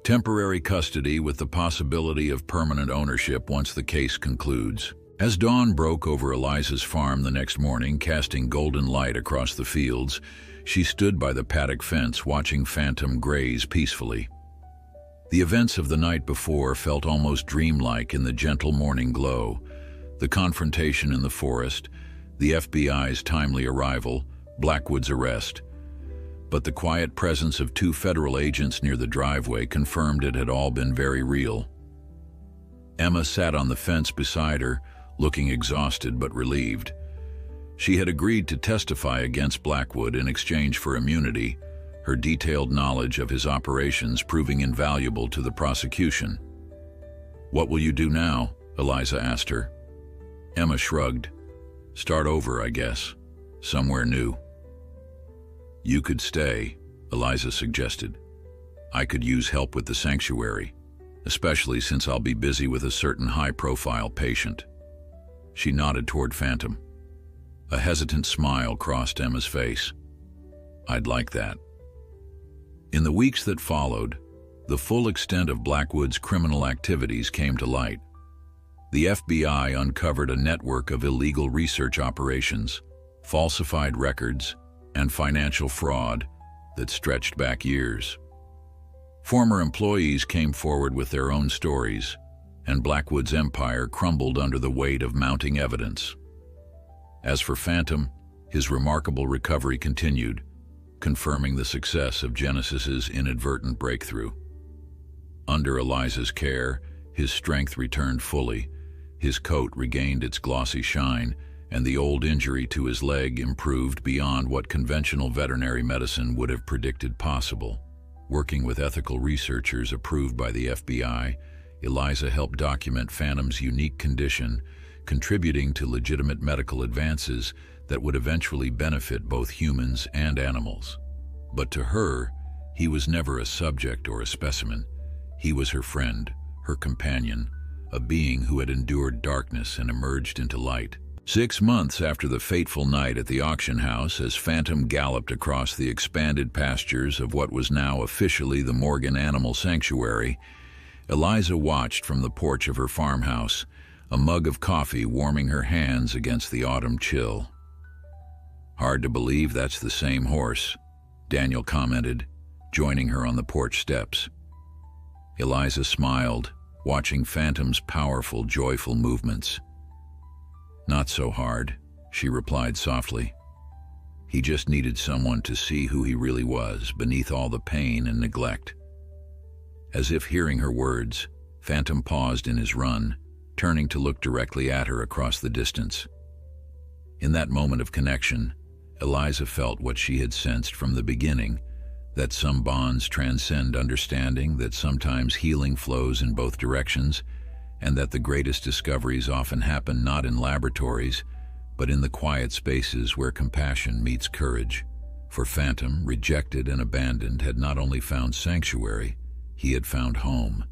"Temporary custody with the possibility of permanent ownership once the case concludes." As dawn broke over Eliza's farm the next morning, casting golden light across the fields, she stood by the paddock fence watching Phantom graze peacefully. The events of the night before felt almost dreamlike in the gentle morning glow. The confrontation in the forest, the FBI's timely arrival, Blackwood's arrest. But the quiet presence of 2 federal agents near the driveway confirmed it had all been very real. Emma sat on the fence beside her, looking exhausted but relieved. She had agreed to testify against Blackwood in exchange for immunity, her detailed knowledge of his operations proving invaluable to the prosecution. "What will you do now?" Eliza asked her. Emma shrugged. "Start over, I guess. Somewhere new." "You could stay," Eliza suggested. "I could use help with the sanctuary, especially since I'll be busy with a certain high-profile patient." She nodded toward Phantom. A hesitant smile crossed Emma's face. "I'd like that." In the weeks that followed, the full extent of Blackwood's criminal activities came to light. The FBI uncovered a network of illegal research operations, falsified records, and financial fraud that stretched back years. Former employees came forward with their own stories, and Blackwood's empire crumbled under the weight of mounting evidence. As for Phantom, his remarkable recovery continued, confirming the success of Genesis's inadvertent breakthrough. Under Eliza's care, his strength returned fully, his coat regained its glossy shine, and the old injury to his leg improved beyond what conventional veterinary medicine would have predicted possible. Working with ethical researchers approved by the FBI, Eliza helped document Phantom's unique condition, contributing to legitimate medical advances that would eventually benefit both humans and animals. But to her, he was never a subject or a specimen. He was her friend, her companion, a being who had endured darkness and emerged into light. 6 months after the fateful night at the auction house, as Phantom galloped across the expanded pastures of what was now officially the Morgan Animal Sanctuary, Eliza watched from the porch of her farmhouse, a mug of coffee warming her hands against the autumn chill. "Hard to believe that's the same horse," Daniel commented, joining her on the porch steps. Eliza smiled, watching Phantom's powerful, joyful movements. "Not so hard," she replied softly. "He just needed someone to see who he really was beneath all the pain and neglect." As if hearing her words, Phantom paused in his run, turning to look directly at her across the distance. In that moment of connection, Eliza felt what she had sensed from the beginning, that some bonds transcend understanding, that sometimes healing flows in both directions, and that the greatest discoveries often happen not in laboratories, but in the quiet spaces where compassion meets courage. For Phantom, rejected and abandoned, had not only found sanctuary, he had found home.